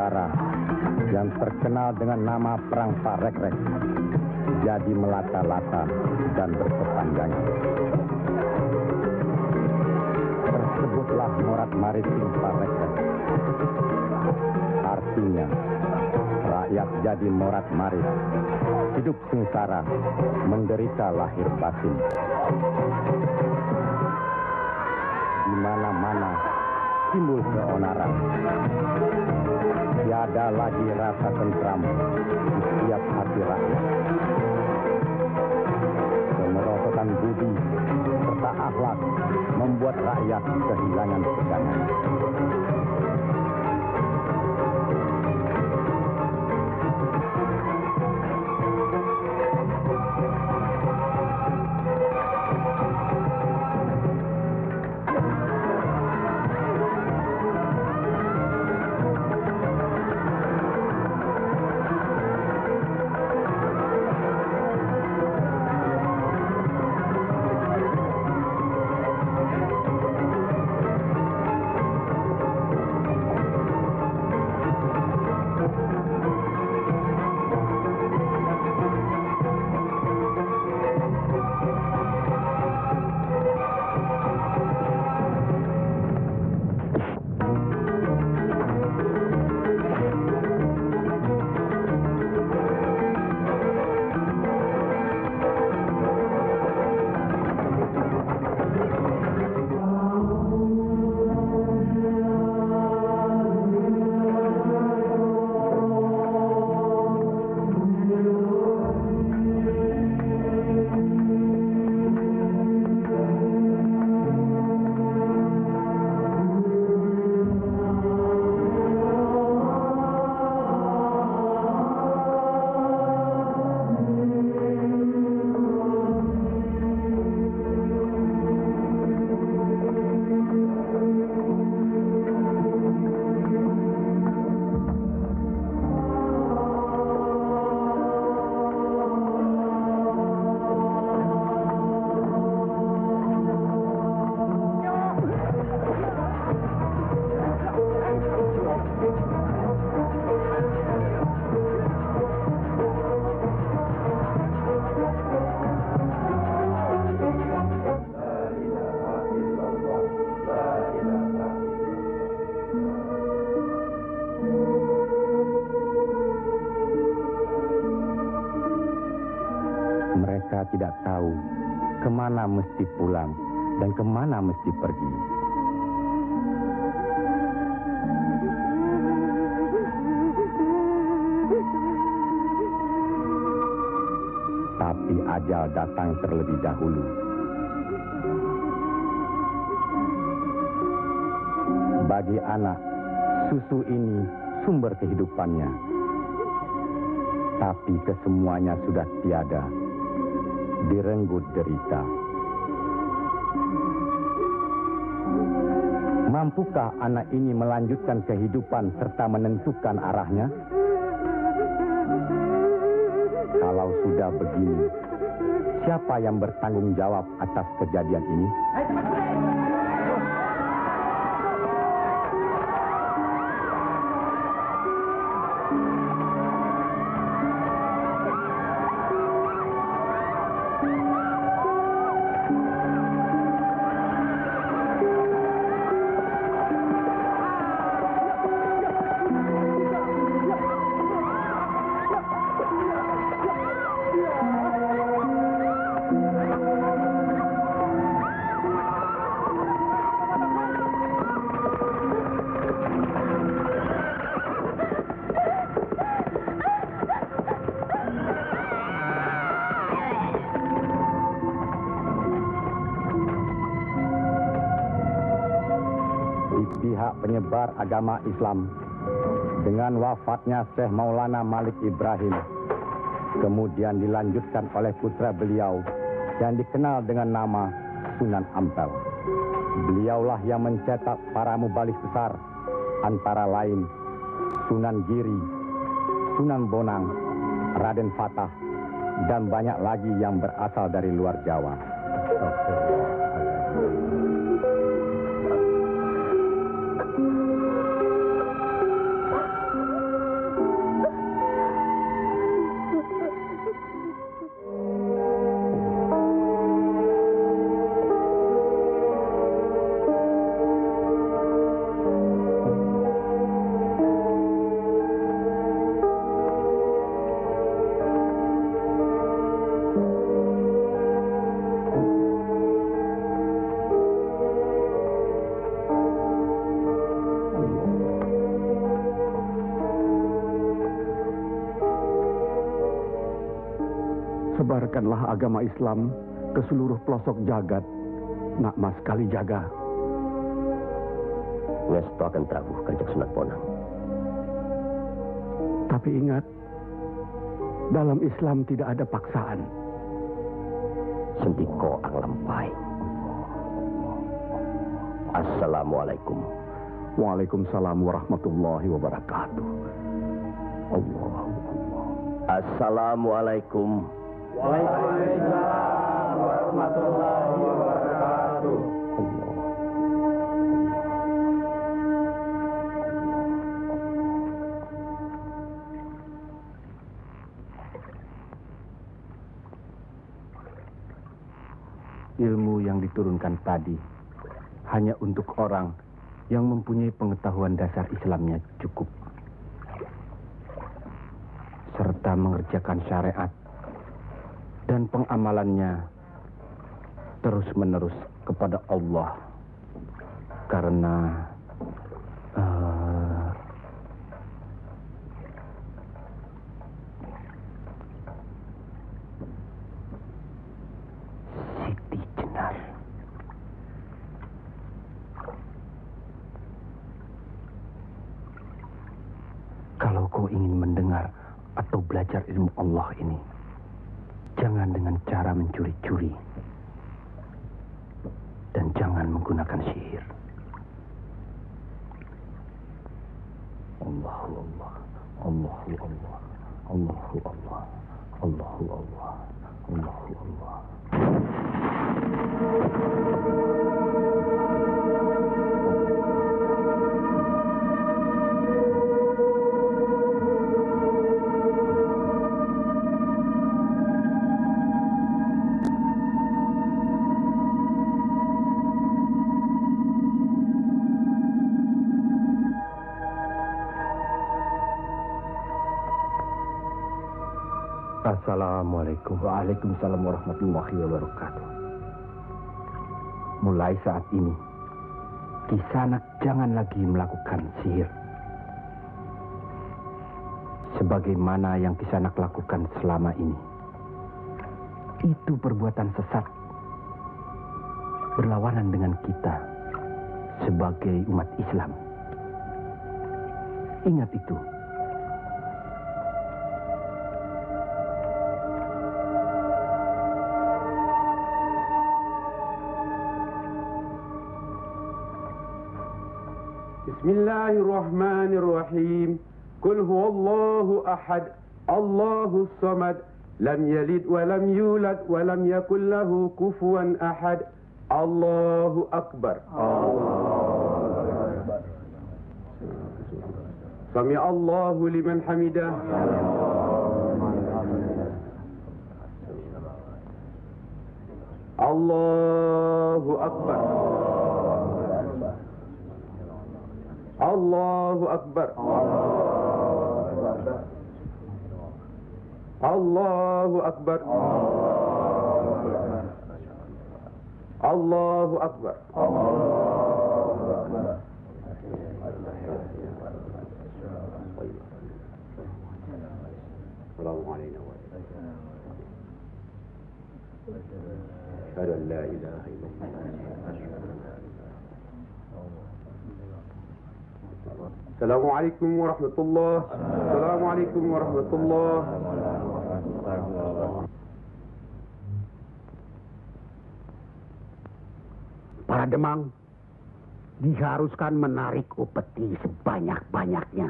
Sungsara yang terkenal dengan nama Perang Parekrek jadi melata-lata dan berkepanjangan. Tersebutlah Morat Maritim Parekrek. Artinya, rakyat jadi morat marit, hidup sengsara, menderita lahir batin. Di mana-mana timbul keonaran. Tiada lagi rasa tentram di setiap hati rakyat. Kemerosotan budi serta akhlak membuat rakyat kehilangan pegangan. Mereka tidak tahu kemana mesti pulang dan kemana mesti pergi. Tapi ajal datang terlebih dahulu. Bagi anak, susu ini sumber kehidupannya. Tapi kesemuanya sudah tiada. Direnggut derita. Mampukah anak ini melanjutkan kehidupan serta menentukan arahnya? Kalau sudah begini, siapa yang bertanggung jawab atas kejadian ini? Pihak penyebar agama Islam dengan wafatnya Syekh Maulana Malik Ibrahim kemudian dilanjutkan oleh putra beliau yang dikenal dengan nama Sunan Ampel. Beliaulah yang mencetak para mubalik besar antara lain Sunan Giri, Sunan Bonang, Raden Fatah dan banyak lagi yang berasal dari luar Jawa. Sebarkanlah agama Islam ke seluruh pelosok jagat. Nak Mas Kalijaga. Ngesto akan Prabu Kanjeng Sunan Bonang. Tapi ingat, dalam Islam tidak ada paksaan. Sendiko ang lampai. Assalamualaikum. Waalaikumsalam warahmatullahi wabarakatuh. Allah. Assalamualaikum. Waalaikumsalam warahmatullahi wabarakatuh. Allah. Ilmu yang diturunkan tadi hanya untuk orang yang mempunyai pengetahuan dasar Islamnya cukup, serta mengerjakan syariat dan pengamalannya terus-menerus kepada Allah. Karena Siti Jenar. Kalau kau ingin mendengar atau belajar ilmu Allah ini, jangan dengan cara mencuri-curi. Dan jangan menggunakan sihir. Allahu Allah, Allahu Allah, Allahu Allah, Allahu Allah, Allahu Allah. Assalamualaikum. Waalaikumsalam warahmatullahi wabarakatuh. Mulai saat ini, Kisanak jangan lagi melakukan sihir. Sebagaimana yang Kisanak lakukan selama ini. Itu perbuatan sesat. Berlawanan dengan kita sebagai umat Islam. Ingat itu. Bismillahirrahmanirrahim. Qul huwallahu ahad, Allahus samad, lam yalid wa lam yulad wa lam yakul lahu kufuwan ahad. Allahu akbar. Allahu akbar. Sami Allahu liman hamidah. Allahu akbar. Allahu akbar. Allahu akbar. Allahu akbar. Assalamualaikum warahmatullahi wabarakatuh. Assalamualaikum warahmatullahi wabarakatuh. Para Demang diharuskan menarik upeti sebanyak-banyaknya.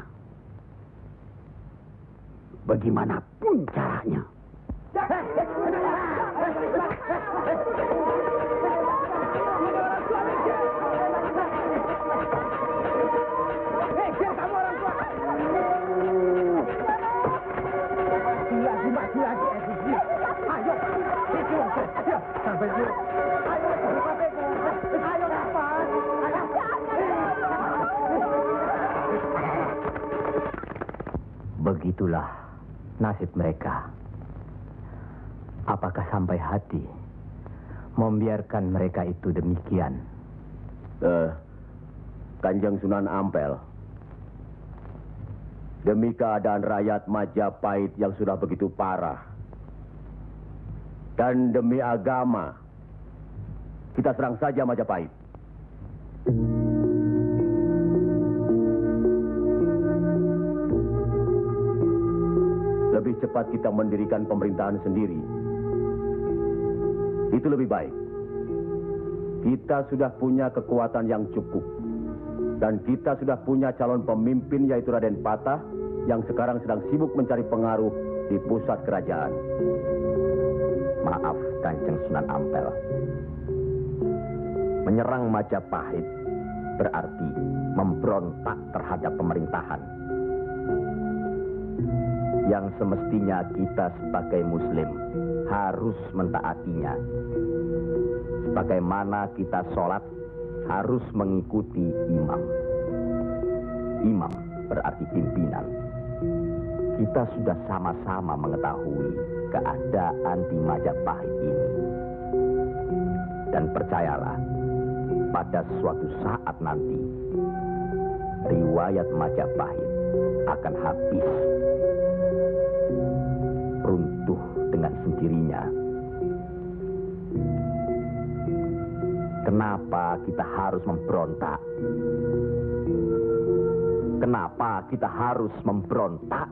Bagaimanapun caranya. Begitulah nasib mereka. Apakah sampai hati membiarkan mereka itu demikian? Kanjeng Sunan Ampel, demi keadaan rakyat Majapahit yang sudah begitu parah, Dan demi agama, kita serang saja Majapahit. Lebih cepat kita mendirikan pemerintahan sendiri. Itu lebih baik. Kita sudah punya kekuatan yang cukup. Dan kita sudah punya calon pemimpin yaitu Raden Patah yang sekarang sedang sibuk mencari pengaruh di pusat kerajaan. Maaf, Kanjeng Sunan Ampel. Menyerang Majapahit berarti memberontak terhadap pemerintahan. Yang semestinya kita sebagai Muslim harus mentaatinya. Sebagaimana kita sholat harus mengikuti imam. Imam berarti pimpinan. Kita sudah sama-sama mengetahui keadaan di Majapahit ini. Dan percayalah, pada suatu saat nanti, riwayat Majapahit akan habis. Runtuh dengan sendirinya. Kenapa kita harus memberontak? Kenapa kita harus memberontak?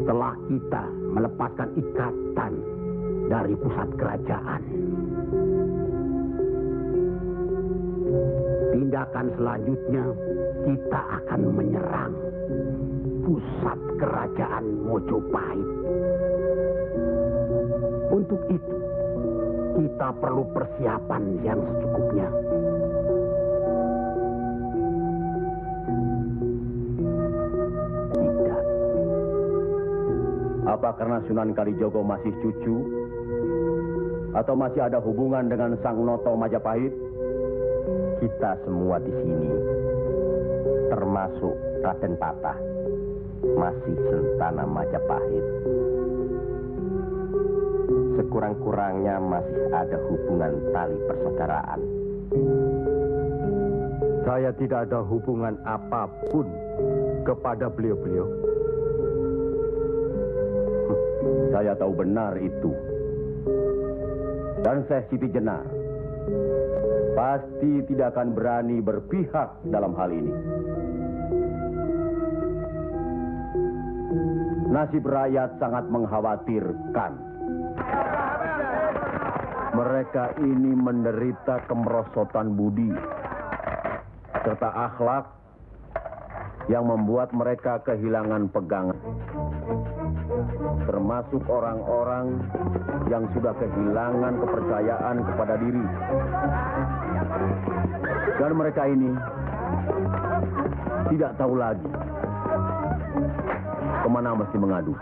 Setelah kita melepaskan ikatan dari pusat kerajaan, tindakan selanjutnya kita akan menyerang pusat kerajaan Mojopahit. Untuk itu, kita perlu persiapan yang secukupnya. Tidak. Apa karena Sunan Kalijogo masih cucu? Atau masih ada hubungan dengan Sang Noto Majapahit? Kita semua di sini, termasuk Raden Patah, masih sentana Majapahit. Sekurang-kurangnya masih ada hubungan tali persaudaraan. Saya tidak ada hubungan apapun kepada beliau-beliau. Saya tahu benar itu. Dan Syekh Siti Jenar pasti tidak akan berani berpihak dalam hal ini. Nasib rakyat sangat mengkhawatirkan. Mereka ini menderita kemerosotan budi serta akhlak yang membuat mereka kehilangan pegangan. Termasuk orang-orang yang sudah kehilangan kepercayaan kepada diri. Dan mereka ini tidak tahu lagi kemana mesti mengadu.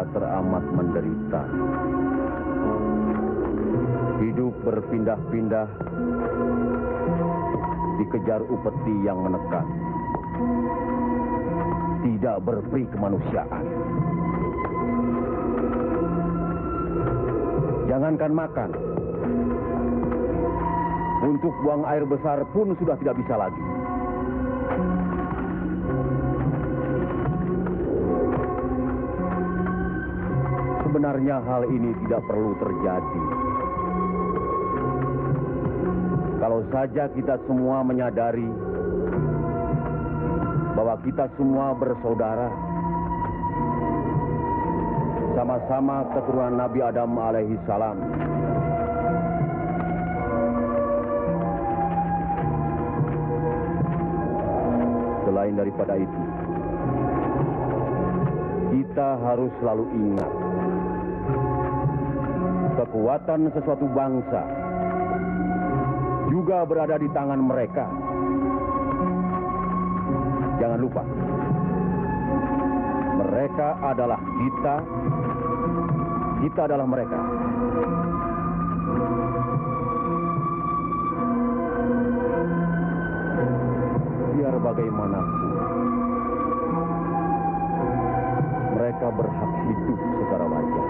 Teramat menderita. Hidup berpindah-pindah, dikejar upeti yang menekan. Tidak berperi kemanusiaan. Jangankan makan, untuk buang air besar pun sudah tidak bisa lagi. Sebenarnya hal ini tidak perlu terjadi. Kalau saja kita semua menyadari bahwa kita semua bersaudara, sama-sama keturunan Nabi Adam alaihi salam. Selain daripada itu, kita harus selalu ingat Kekuatan sesuatu bangsa juga berada di tangan mereka. Jangan lupa, mereka adalah kita, kita adalah mereka. Biar bagaimanapun, mereka berhak hidup secara wajar.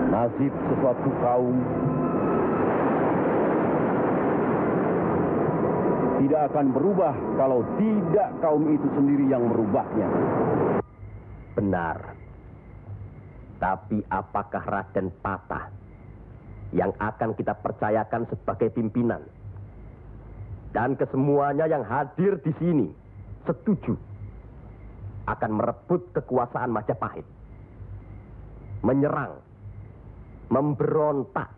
Nasib sesuatu kaum tidak akan berubah kalau tidak kaum itu sendiri yang merubahnya. Benar. Tapi apakah Raden Patah yang akan kita percayakan sebagai pimpinan? Dan kesemuanya yang hadir di sini setuju akan merebut kekuasaan Majapahit, menyerang, memberontak.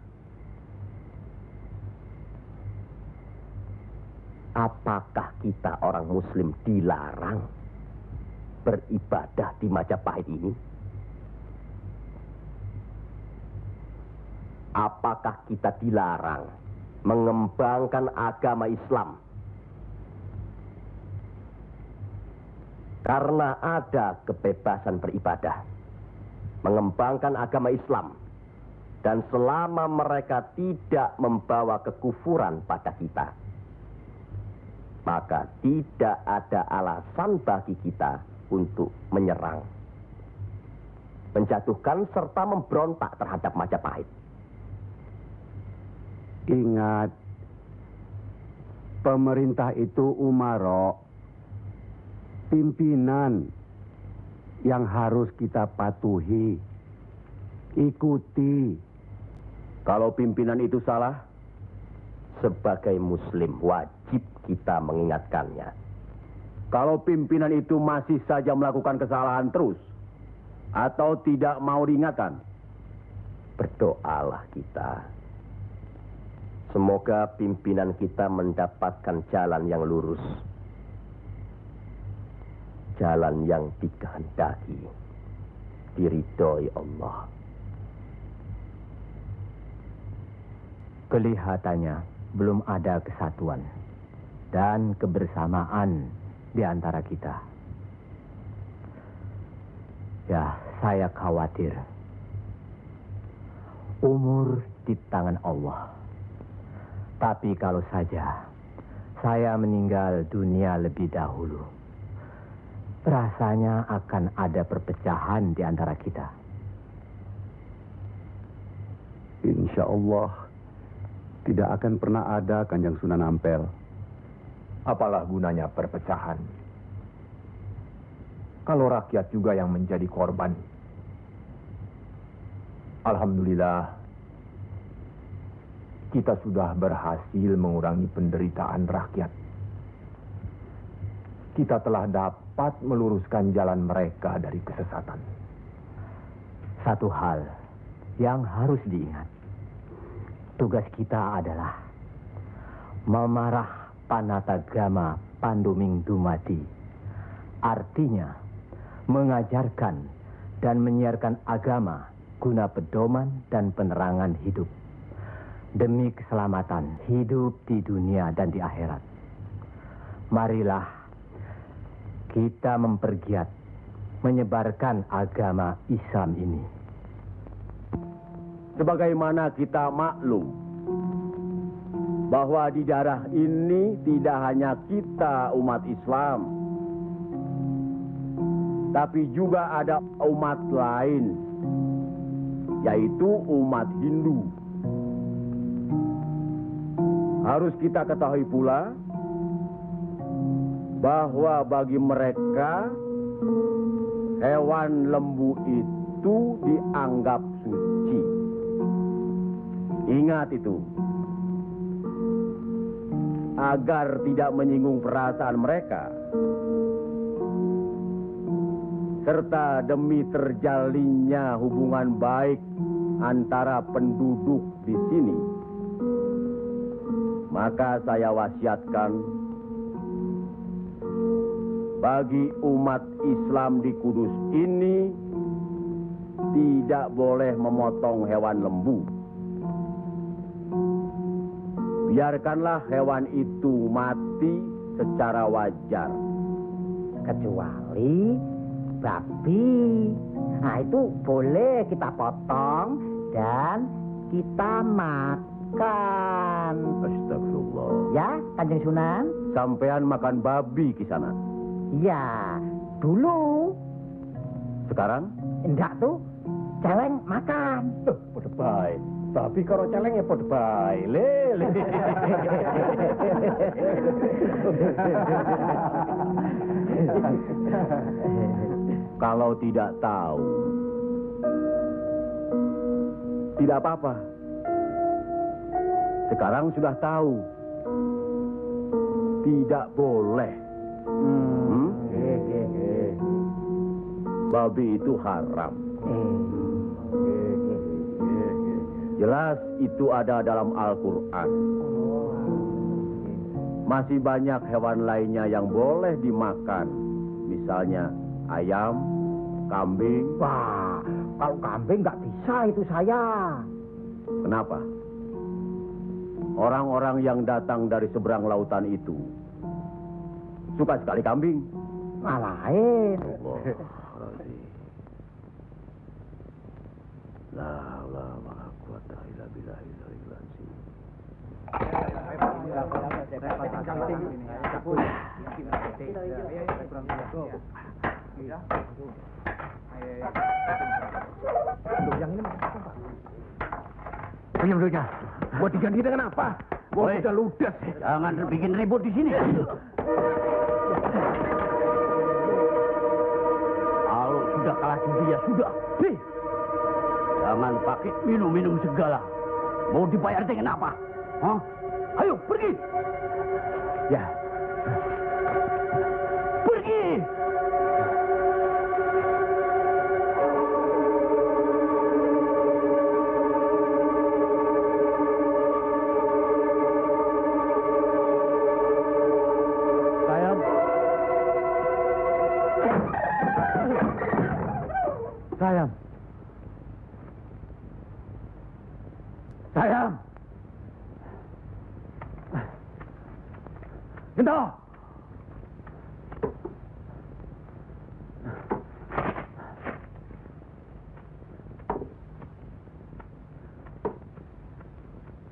Apakah kita orang Muslim dilarang beribadah di Majapahit ini? Apakah kita dilarang mengembangkan agama Islam? Karena ada kebebasan beribadah, mengembangkan agama Islam. Dan selama mereka tidak membawa kekufuran pada kita, maka tidak ada alasan bagi kita untuk menyerang, menjatuhkan serta memberontak terhadap Majapahit. Ingat, pemerintah itu umaro, pimpinan yang harus kita patuhi, ikuti. Kalau pimpinan itu salah, Sebagai Muslim wajib kita mengingatkannya. kalau pimpinan itu masih saja melakukan kesalahan terus, atau tidak mau diingatkan, Berdoalah kita. Semoga pimpinan kita mendapatkan jalan yang lurus, jalan yang dikehendaki, diridhoi Allah. Kelihatannya belum ada kesatuan dan kebersamaan di antara kita. Ya, saya khawatir. Umur di tangan Allah. Tapi kalau saja saya meninggal dunia lebih dahulu, rasanya akan ada perpecahan di antara kita. Insya Allah tidak akan pernah ada, Kanjeng Sunan Ampel. Apalah gunanya perpecahan kalau rakyat juga yang menjadi korban? Alhamdulillah, kita sudah berhasil mengurangi penderitaan rakyat. Kita telah dapat meluruskan jalan mereka dari kesesatan. Satu hal yang harus diingat. Tugas kita adalah memarah Panatagama Panduming Dumati. Artinya, mengajarkan dan menyiarkan agama guna pedoman dan penerangan hidup. Demi keselamatan hidup di dunia dan di akhirat. Marilah kita mempergiat menyebarkan agama Islam ini. sebagaimana kita maklum bahwa di daerah ini tidak hanya kita umat Islam, tapi juga ada umat lain, yaitu umat Hindu. Harus kita ketahui pula bahwa bagi mereka hewan lembu itu dianggap suci. Ingat itu. Agar tidak menyinggung perasaan mereka, serta demi terjalinnya hubungan baik antara penduduk di sini, maka saya wasiatkan bagi umat Islam di Kudus ini tidak boleh memotong hewan lembu. Biarkanlah hewan itu mati secara wajar. Kecuali babi. Nah, itu boleh kita potong dan kita makan. Astagfirullah. Ya, Kanjeng Sunan? Sampean makan babi Kisana? Ya, dulu. Sekarang? Enggak tuh, celeng makan. Pada baik. Tapi kalau celeng ya pada baik. Lele. Kalau tidak tahu, tidak apa-apa. Sekarang sudah tahu. Tidak boleh. Babi itu haram. Jelas itu ada dalam Al-Quran. Masih banyak hewan lainnya yang boleh dimakan. Misalnya ayam, kambing. Wah, kalau kambing nggak bisa itu saya. Kenapa? Orang-orang yang datang dari seberang lautan itu suka sekali kambing. Malahin. Penyembuhnya, buat diganti dengan apa? Wah, udah ludas. Jangan bikin ribut di sini. Kalau sudah kalah judi ya sudah. Nih, jangan pakai minum-minum segala. Mau dibayar dengan apa? Hah? Ayo, pergi. Ya. Pergi. Sayang. Sayang. Gento.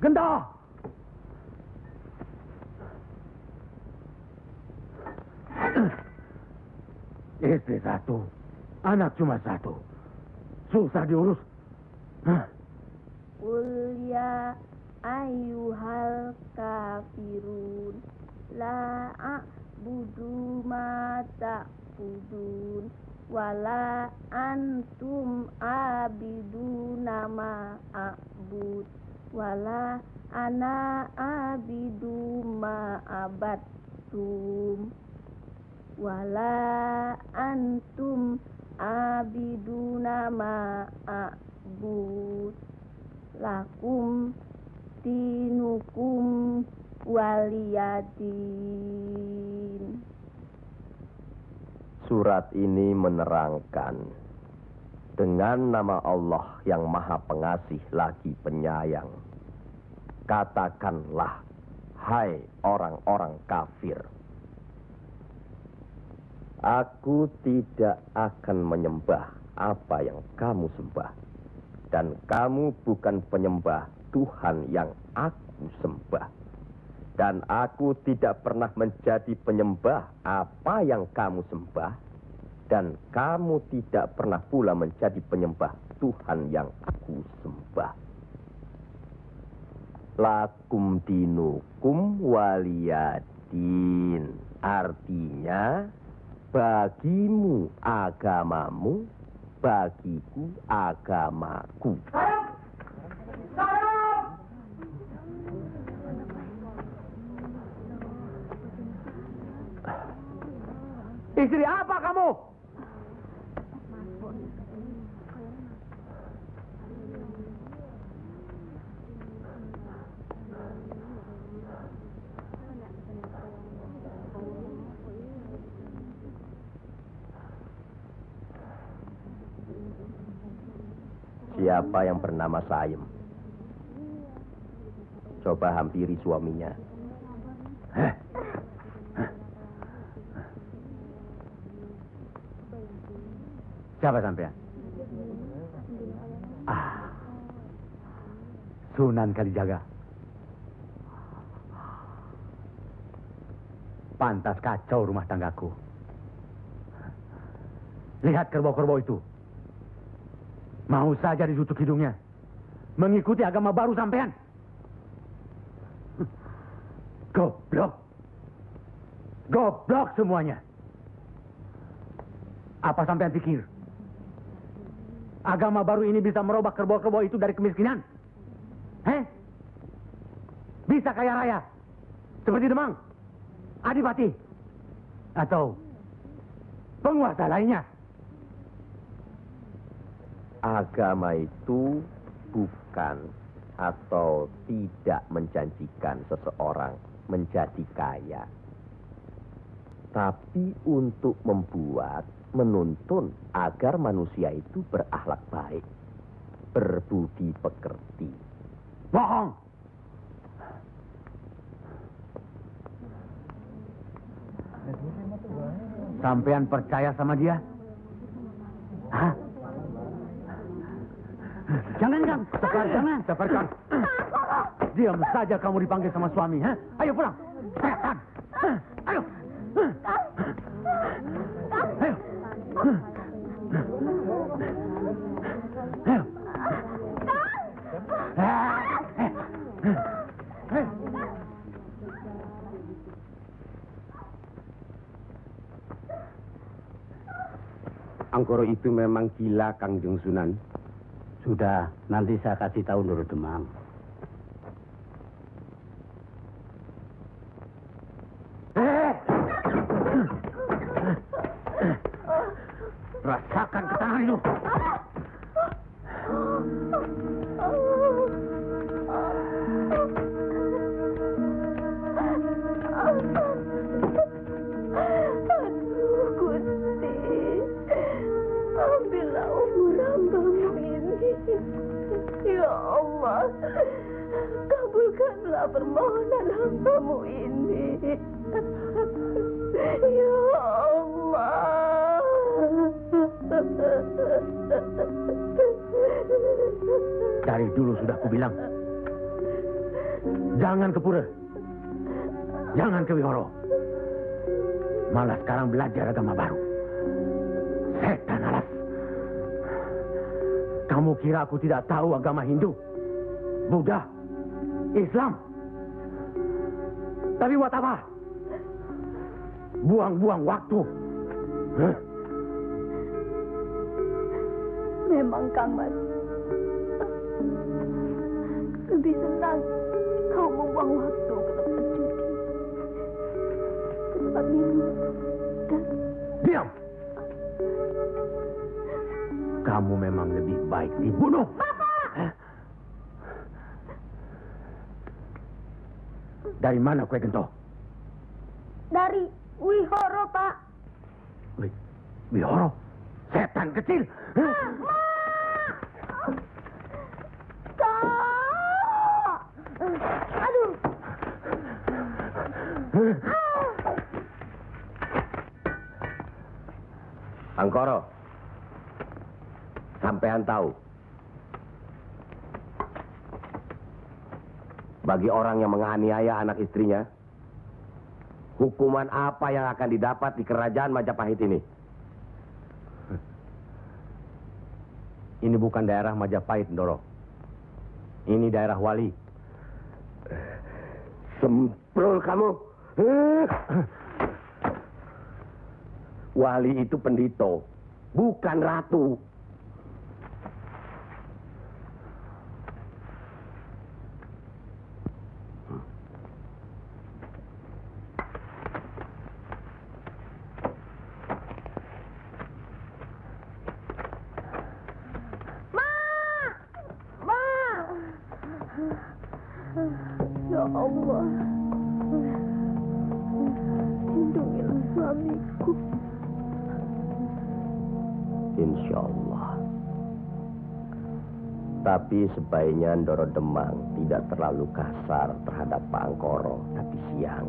Gento. Istri satu, anak cuma satu. Susah diurus. Qul ya ayyuhal kafirun la a'budu ma ta'budun wala antum abiduna ma a'bud wala ana abidu ma abattum wala antum abiduna ma a'bud lakum dinukum waliyadin. Surat ini menerangkan dengan nama Allah yang Maha Pengasih lagi Penyayang. Katakanlah, hai orang-orang kafir, aku tidak akan menyembah apa yang kamu sembah, dan kamu bukan penyembah Tuhan yang aku sembah, dan aku tidak pernah menjadi penyembah apa yang kamu sembah, dan kamu tidak pernah pula menjadi penyembah Tuhan yang aku sembah. Lakum dinukum waliyadin. Artinya, bagimu agamamu, bagiku agamaku. Istri apa kamu? Siapa yang bernama Saim? Coba hampiri suaminya. Siapa sampean? Sunan Kalijaga. Pantas kacau rumah tanggaku. Lihat kerbau-kerbau itu. Mau saja ditutup hidungnya. Mengikuti agama baru sampean. Goblok. Goblok semuanya. Apa sampean pikir? Agama baru ini bisa merubah kerbau-kerbau itu dari kemiskinan? Bisa kaya raya? Seperti Demang? Adipati? Atau penguasa lainnya? Agama itu bukan atau tidak menjanjikan seseorang menjadi kaya. Tapi untuk membuat, menuntun agar manusia itu berakhlak baik, berbudi pekerti. Bohong! Sampean percaya sama dia? Hah? Jangan, Kang. Jangan. Sekarang. Diam saja kamu dipanggil sama suami. Ha? Ayo pulang. Setan. Ayo. Ayo. Ayo. Anggoro itu memang gila, Kangjeng Sunan. Sudah, nanti saya kasih tahu Nurul Demang. Rasakan ketangan itu. Kabulkanlah permohonan hamba-Mu ini. Ya Allah. Dari dulu sudah kubilang. Jangan ke pura. Jangan ke wihoro. Malah sekarang belajar agama baru. Setan alas. Kamu kira aku tidak tahu agama Hindu, Buddha, Islam? Tapi buat apa? Buang-buang waktu. Memang Kang Mas, lebih senang kau membuang waktu ke tempat judi, ke tempat minum, dan... Diam! Kamu memang lebih baik dibunuh. Bapak! Dari mana kue gento? Dari wihoro, Pak. Wihoro? Setan kecil. Kak! Aduh. Angkoro, sampean tahu, bagi orang yang menganiaya anak istrinya, hukuman apa yang akan didapat di kerajaan Majapahit ini? Ini bukan daerah Majapahit, Ndoro. Ini daerah Wali. Semprol kamu. Wali itu pendito, bukan ratu. Ya Allah, lindungilah suamiku. Insya Allah. Tapi sebaiknya Ndoro Demang tidak terlalu kasar terhadap Pak Angkoro tapi siang.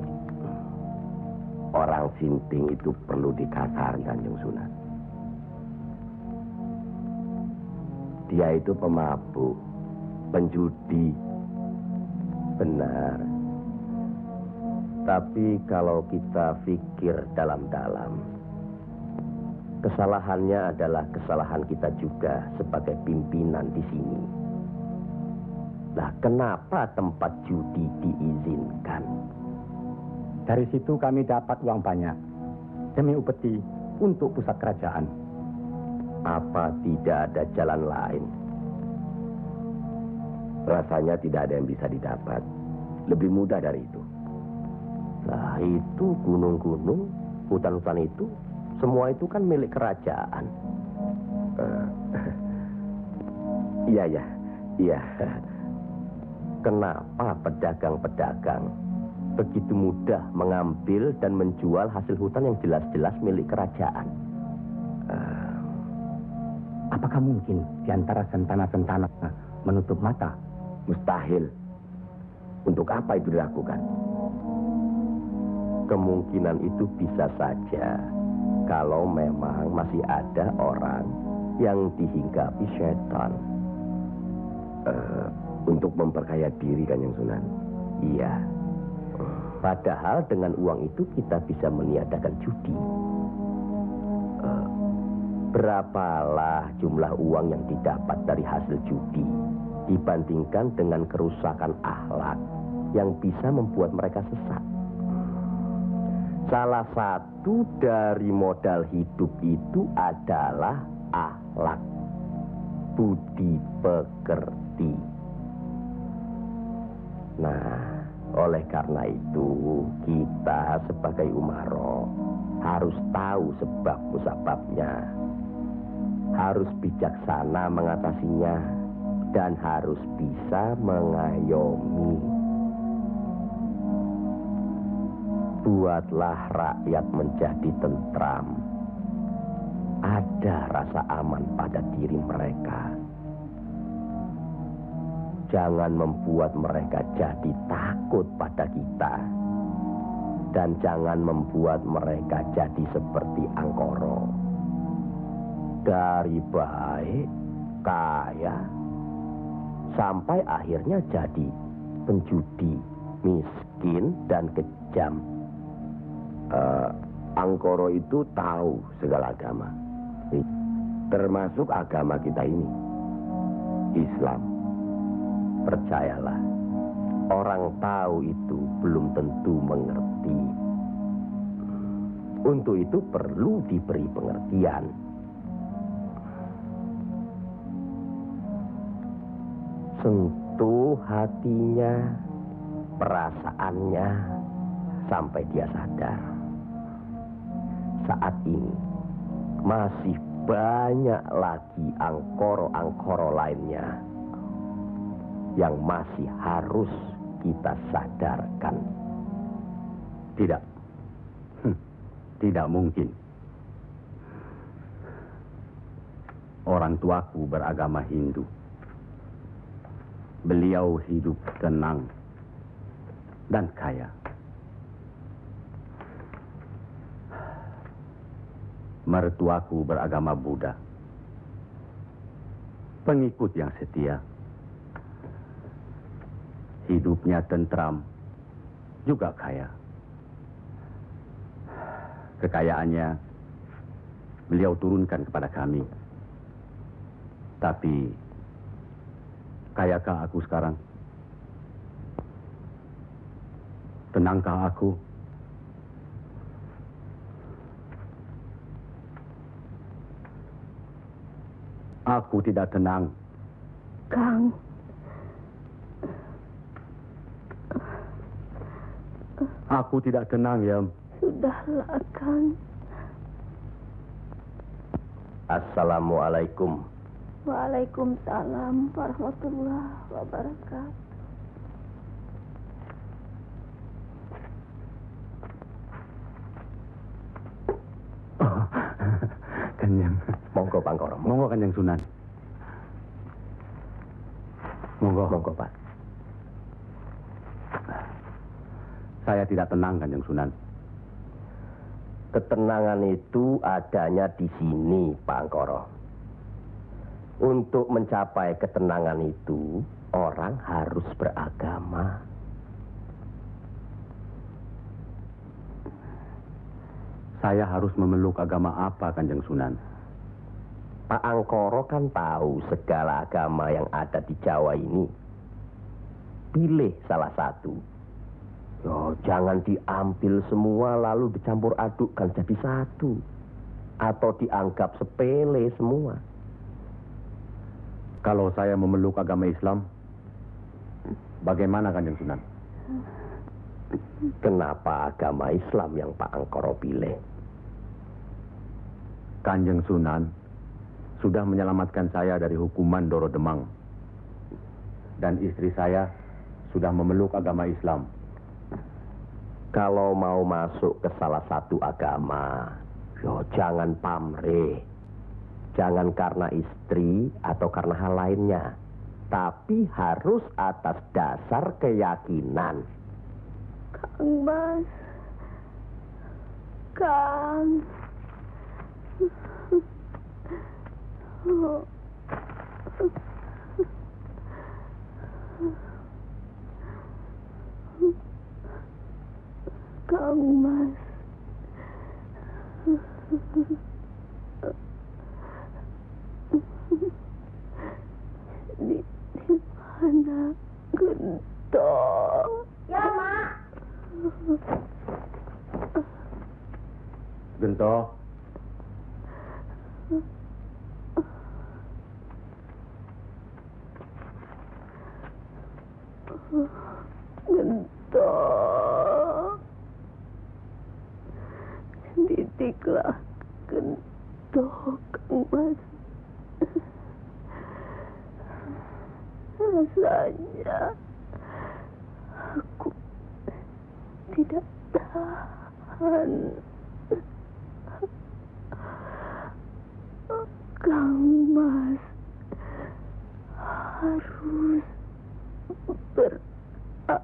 Orang sinting itu perlu dikasari, Kanjeng Sunan. Dia itu pemabuk, penjudi. Benar. Tapi kalau kita pikir dalam-dalam, kesalahannya adalah kesalahan kita juga sebagai pimpinan di sini. Nah, kenapa tempat judi diizinkan? Dari situ kami dapat uang banyak demi upeti untuk pusat kerajaan. Apa tidak ada jalan lain? Rasanya tidak ada yang bisa didapat. Lebih mudah dari itu. Nah, itu gunung-gunung, hutan-hutan itu, semua itu kan milik kerajaan. Iya. Kenapa pedagang-pedagang begitu mudah mengambil dan menjual hasil hutan yang jelas-jelas milik kerajaan? Apakah mungkin di antara sentana-sentana menutup mata? Mustahil. Untuk apa itu dilakukan? Kemungkinan itu bisa saja kalau memang masih ada orang yang dihinggapi setan. Untuk memperkaya diri, Kanjeng Sunan. Iya. Padahal dengan uang itu kita bisa meniadakan judi. Berapalah jumlah uang yang didapat dari hasil judi dibandingkan dengan kerusakan akhlak yang bisa membuat mereka sesat. Salah satu dari modal hidup itu adalah akhlak, budi pekerti. Nah, oleh karena itu kita sebagai umaro harus tahu sebab musababnya, harus bijaksana mengatasinya, dan harus bisa mengayomi. Buatlah rakyat menjadi tentram. Ada rasa aman pada diri mereka. Jangan membuat mereka jadi takut pada kita. Dan jangan membuat mereka jadi seperti Angkoro. Dari baik, kaya, sampai akhirnya jadi penjudi, miskin, dan kejam. Angkoro itu tahu segala agama, termasuk agama kita ini, Islam. Percayalah, orang tahu itu belum tentu mengerti. Untuk itu perlu diberi pengertian. Sentuh hatinya, perasaannya, sampai dia sadar. Saat ini masih banyak lagi angkoro-angkoro lainnya yang masih harus kita sadarkan. Tidak mungkin. Orang tuaku beragama Hindu. Beliau hidup tenang dan kaya. Mertuaku beragama Buddha. Pengikut yang setia. Hidupnya tentram, juga kaya. Kekayaannya beliau turunkan kepada kami. Tapi, kayakah aku sekarang? Tenangkah aku? Aku tidak tenang. Kang. Aku tidak tenang, Yam. Sudahlah, Kang. Assalamualaikum. Waalaikumsalam warahmatullahi wabarakatuh. Kanjeng. Monggo Pangkoro. Monggo Kanjeng Sunan. Monggo. Monggo Pak. Saya tidak tenang, Kanjeng Sunan. Ketenangan itu adanya di sini, Pak Angkoro. Untuk mencapai ketenangan itu, orang harus beragama. Saya harus memeluk agama apa, Kanjeng Sunan? Pak Angkoro kan tahu segala agama yang ada di Jawa ini. Pilih salah satu. Yo, jangan diambil semua lalu dicampur adukkan jadi satu. Atau dianggap sepele semua. Kalau saya memeluk agama Islam, bagaimana Kanjeng Sunan? Kenapa agama Islam yang Pak Angkoro pilih? Kanjeng Sunan sudah menyelamatkan saya dari hukuman Doro Demang. Dan istri saya sudah memeluk agama Islam. Kalau mau masuk ke salah satu agama, yo jangan pamrih. Jangan karena istri atau karena hal lainnya. Tapi harus atas dasar keyakinan. Kang Mas. Kang. Kang Mas. Di mana Gento? Ya, Mak. Gento. Gento. Didiklah Gento, Kang Mas. Rasanya aku tidak tahan. Kang Mas harus beragama.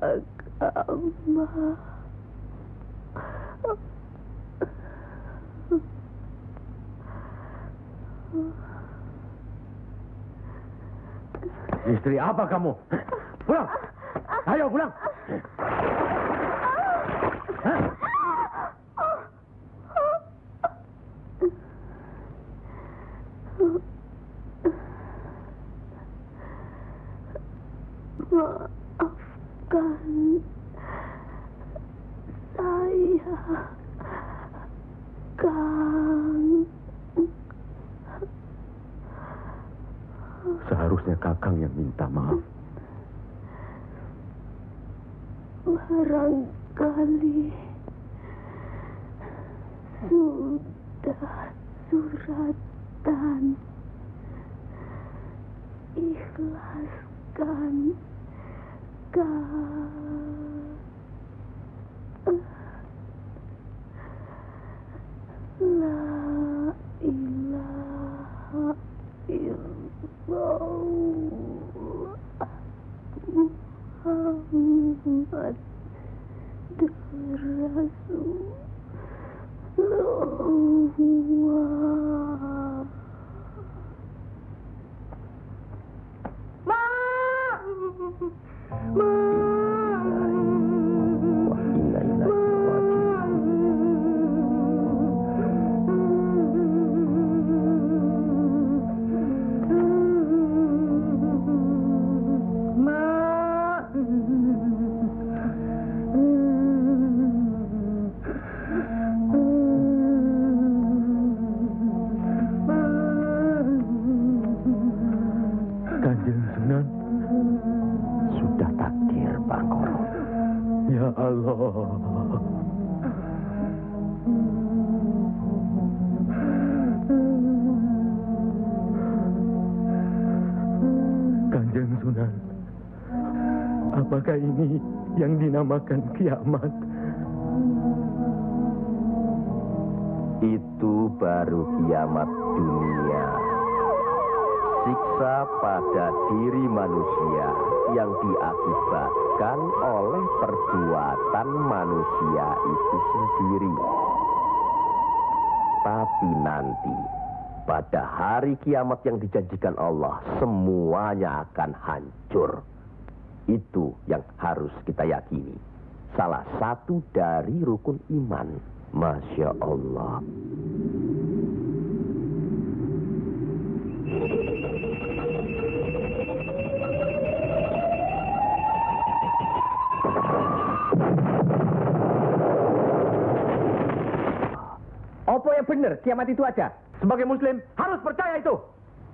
Istri apa kamu? Pulang! Ayo pulang! Hah? Maafkan saya, Kang. Seharusnya Kakang yang minta maaf. Barangkali sudah suratan. Ikhlaskan, Kang. La ilaha illallah Muhammad Rasulullah. Kanjeng Sunan, apakah ini yang dinamakan kiamat? Itu baru kiamat dunia. Siksa pada diri manusia yang diakibatkan oleh perbuatan manusia itu sendiri. Tapi nanti, pada hari kiamat yang dijanjikan Allah, semuanya akan hancur. Itu yang harus kita yakini. Salah satu dari rukun iman. Masya Allah. Apa yang benar? Kiamat itu ada. Sebagai muslim harus percaya itu.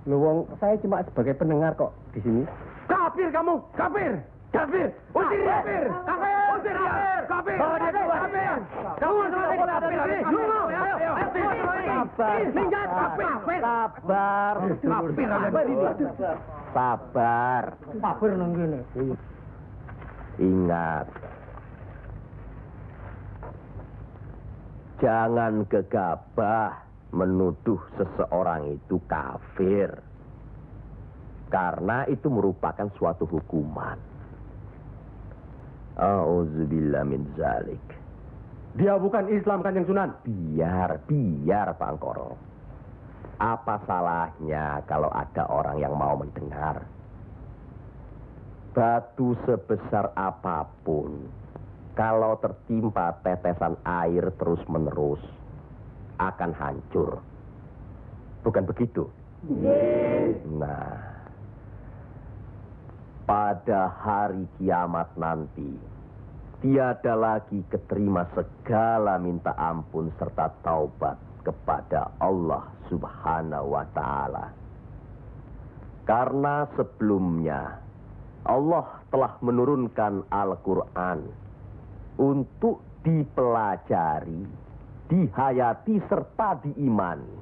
Luwung, saya cuma sebagai pendengar kok di sini. Kafir kamu, kafir. Kafir, usir dia. Kafir, usir dia. Kafir, bawa dia keluar. Kafir, kamu sebagai kafir. Sabar, minggat, kafir. Sabar, sabar. Kafir nenggini. Ingat, jangan gegabah menuduh seseorang itu kafir. Karena itu merupakan suatu hukuman. A'udzubillah min zalik. Dia bukan Islam, Kanjeng Sunan. Biar Pak Angkoro. Apa salahnya kalau ada orang yang mau mendengar? Batu sebesar apapun, kalau tertimpa tetesan air terus-menerus, akan hancur. Bukan begitu? Nah, pada hari kiamat nanti, tiada lagi keterima segala minta ampun serta taubat kepada Allah Subhanahu wa Ta'ala. Karena sebelumnya Allah telah menurunkan Al-Quran untuk dipelajari, dihayati serta diimani.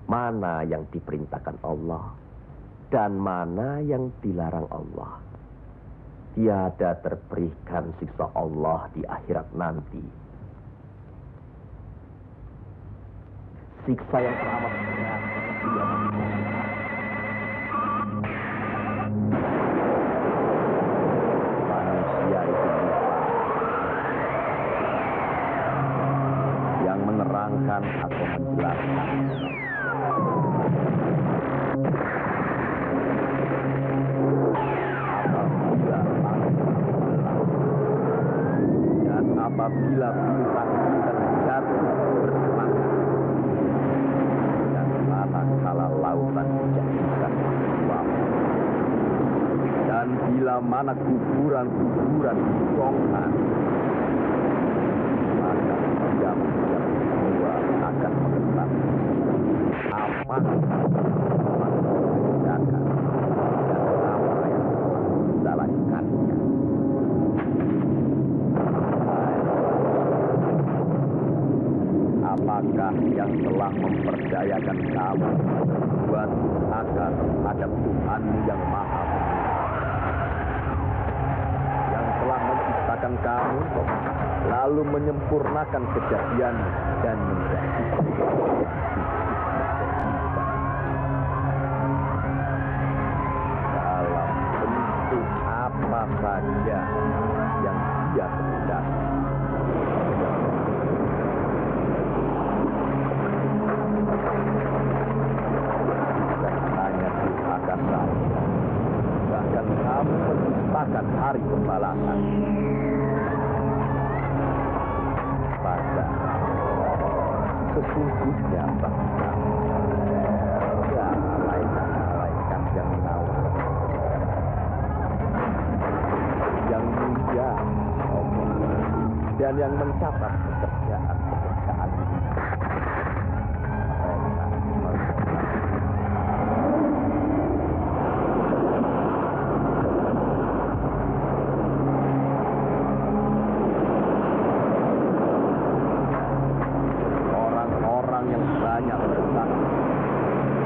Mana yang diperintahkan Allah dan mana yang dilarang Allah. Tiada terberikan siksa Allah di akhirat nanti. Siksa yang teramat berat. Manusia itu lupa. Yang menerangkan atau menjelaskan. Apabila bintang-bintang jatuh bersemangat dan manakala lautan dijadikan uap, dan bila mana kuburan-kuburan dibongkar, maka diam-diam semua akan mengetah. Apa yang dan apa yang disalahkannya. Apakah yang telah memperdayakan kamu buat durhaka terhadap Tuhanmu yang Maha Pengasih, yang telah menciptakan kamu lalu menyempurnakan kejadian dan menjadikan dalam bentuk apa saja yang Dia kehendaki. Bahkan kamu menciptakan hari pembalasan. Pada sesungguhnya bahkan ada malaikat yang mengawal, yang mulia dan yang mencatat pekerjaan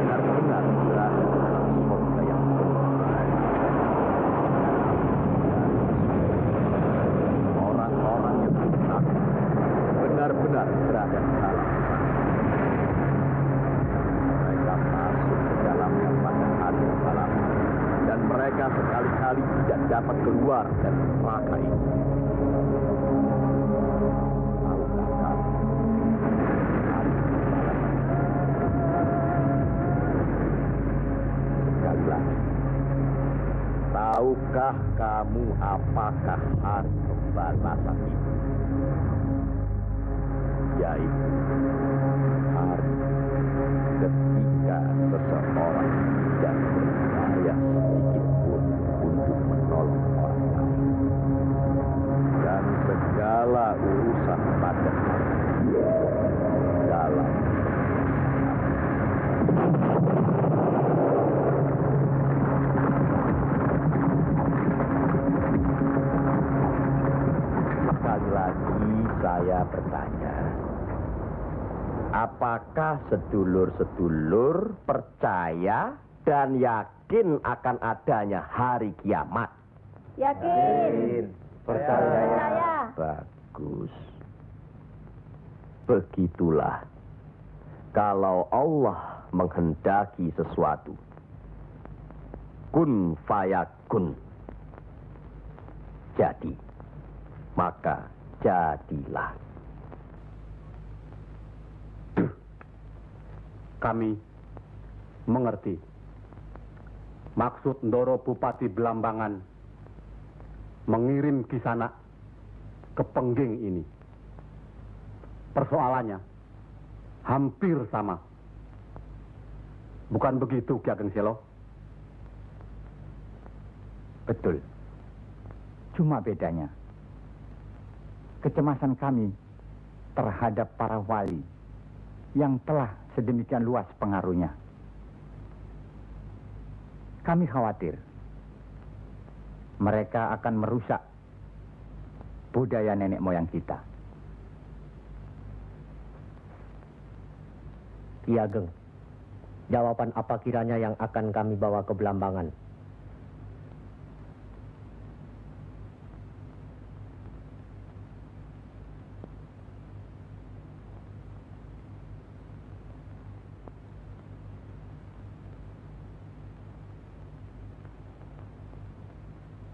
benar-benar berada dalam surga yang benar. malam, dan mereka sekali-kali tidak dapat keluar dari neraka ini. Sekali lagi, tahukah kamu apakah hari pembalasan itu? Yaitu hari ketika seseorang tidak berdaya sedikit pun untuk menolong orang lain. Dan segala urusan pada hari itu dalam sekali lagi saya bertanya, apakah sedulur-sedulur percaya dan yakin akan adanya hari kiamat? Yakin. Percaya. Bagus. Begitulah. Kalau Allah menghendaki sesuatu, kun fayakun. Jadi, maka jadilah. Kami mengerti maksud Ndoro Bupati Belambangan mengirim Kisanak ke Pengging ini. Persoalannya hampir sama. Bukan begitu, Ki Ageng Selo? Betul. Cuma bedanya, kecemasan kami terhadap para wali yang telah sedemikian luas pengaruhnya. Kami khawatir mereka akan merusak budaya nenek moyang kita. Ki Ageng, jawaban apa kiranya yang akan kami bawa ke Belambangan?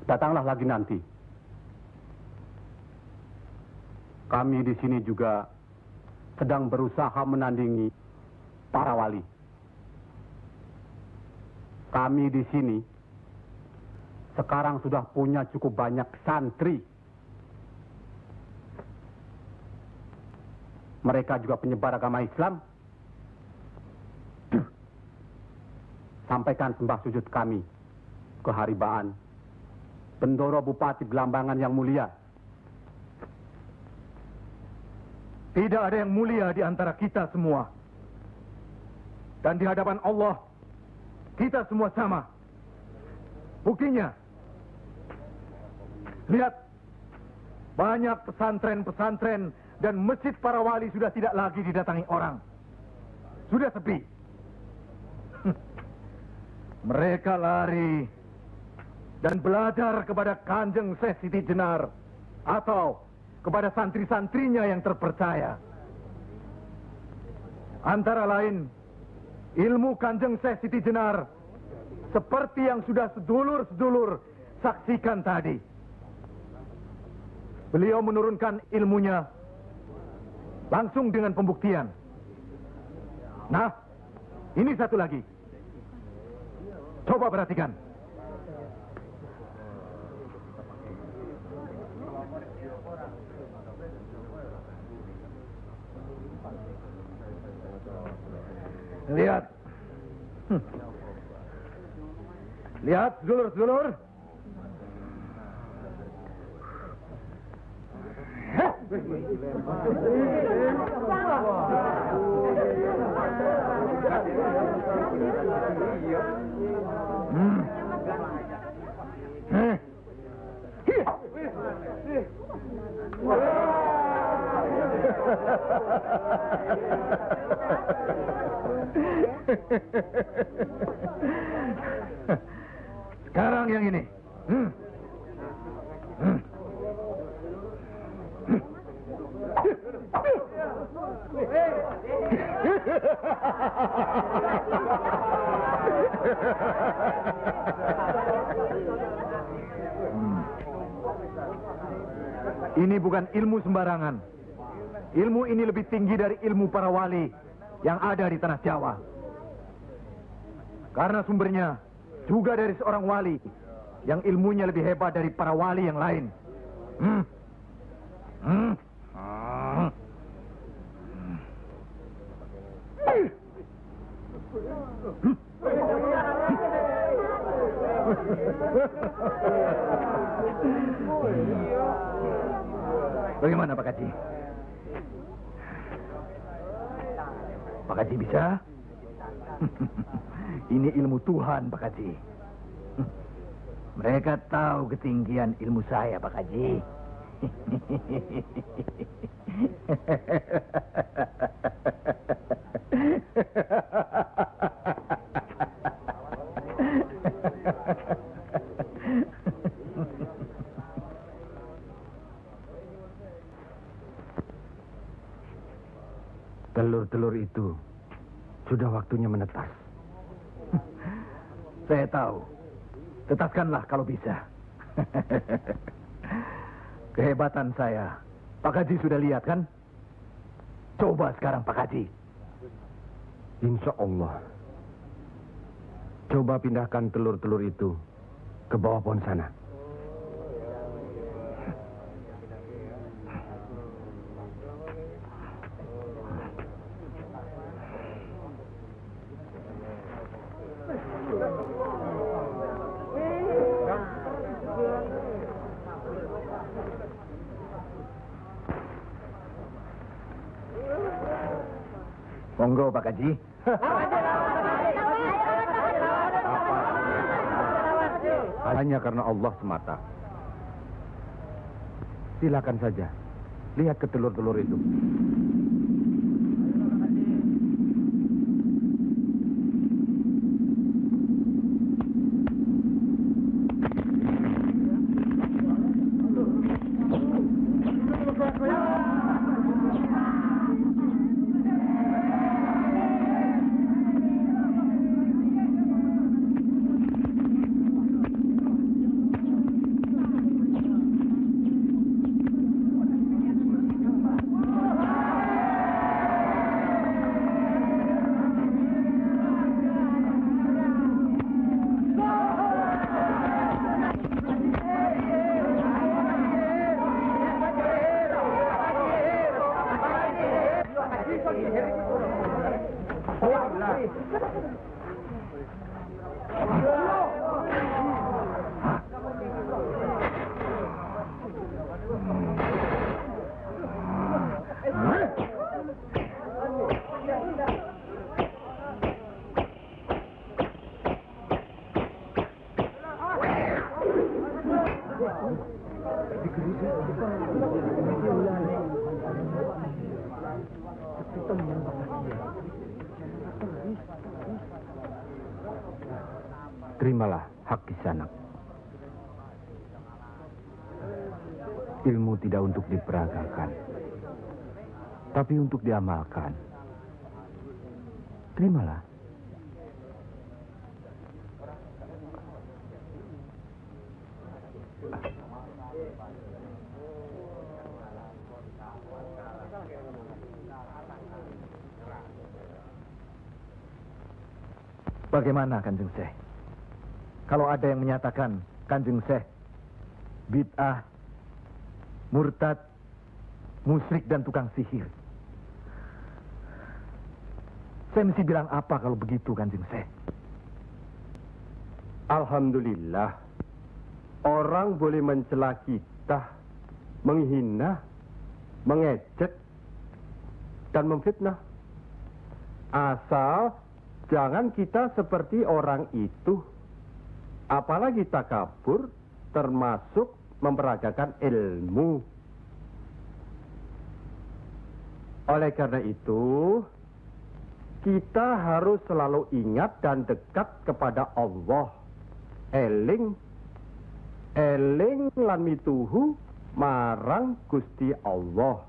Datanglah lagi nanti. Kami di sini juga sedang berusaha menandingi para wali. Kami di sini sekarang sudah punya cukup banyak santri. Mereka juga penyebar agama Islam. Sampaikan sembah sujud kami ke Haribaan Bendoro Bupati Belambangan yang mulia. Tidak ada yang mulia di antara kita semua. Dan di hadapan Allah, kita semua sama. Buktinya, lihat, banyak pesantren-pesantren dan masjid para wali sudah tidak lagi didatangi orang. Sudah sepi. Mereka lari dan belajar kepada Kanjeng Syekh Siti Jenar atau kepada santri-santrinya yang terpercaya. Antara lain, ilmu Kanjeng Syekh Siti Jenar seperti yang sudah sedulur-sedulur saksikan tadi. Beliau menurunkan ilmunya langsung dengan pembuktian. Nah, ini satu lagi. Coba perhatikan. Lihat. Lihat, sedulur-sedulur. Sekarang yang ini. Ini bukan ilmu sembarangan. Ilmu ini lebih tinggi dari ilmu para wali yang ada di tanah Jawa. Karena sumbernya juga dari seorang wali yang ilmunya lebih hebat dari para wali yang lain. Bagaimana Pak Haji? Pak Haji bisa? Ini ilmu Tuhan Pak Haji. Mereka tahu ketinggian ilmu saya Pak Haji. Telur-telur itu sudah waktunya menetas. Saya tahu. Tetaskanlah kalau bisa. Kehebatan saya. Pak Haji sudah lihat kan? Coba sekarang Pak Haji. Insya Allah. Coba pindahkan telur-telur itu ke bawah pohon sana. Monggo Pak Haji. Hanya karena Allah semata. Silakan saja. Lihat ke telur-telur itu. Terimalah hak kisanak. Ilmu tidak untuk diperagakan, tapi untuk diamalkan. Terimalah. Bagaimana Kanjeng Syekh? Kalau ada yang menyatakan Kanjeng Syekh bid'ah, murtad, musyrik dan tukang sihir, saya mesti bilang apa kalau begitu Kanjeng Syekh? Alhamdulillah, orang boleh mencela kita, menghina, mengejek, dan memfitnah. Asal jangan kita seperti orang itu. Apalagi takabur, termasuk memperagakan ilmu. Oleh karena itu, kita harus selalu ingat dan dekat kepada Allah. Eling lan mituhu marang Gusti Allah.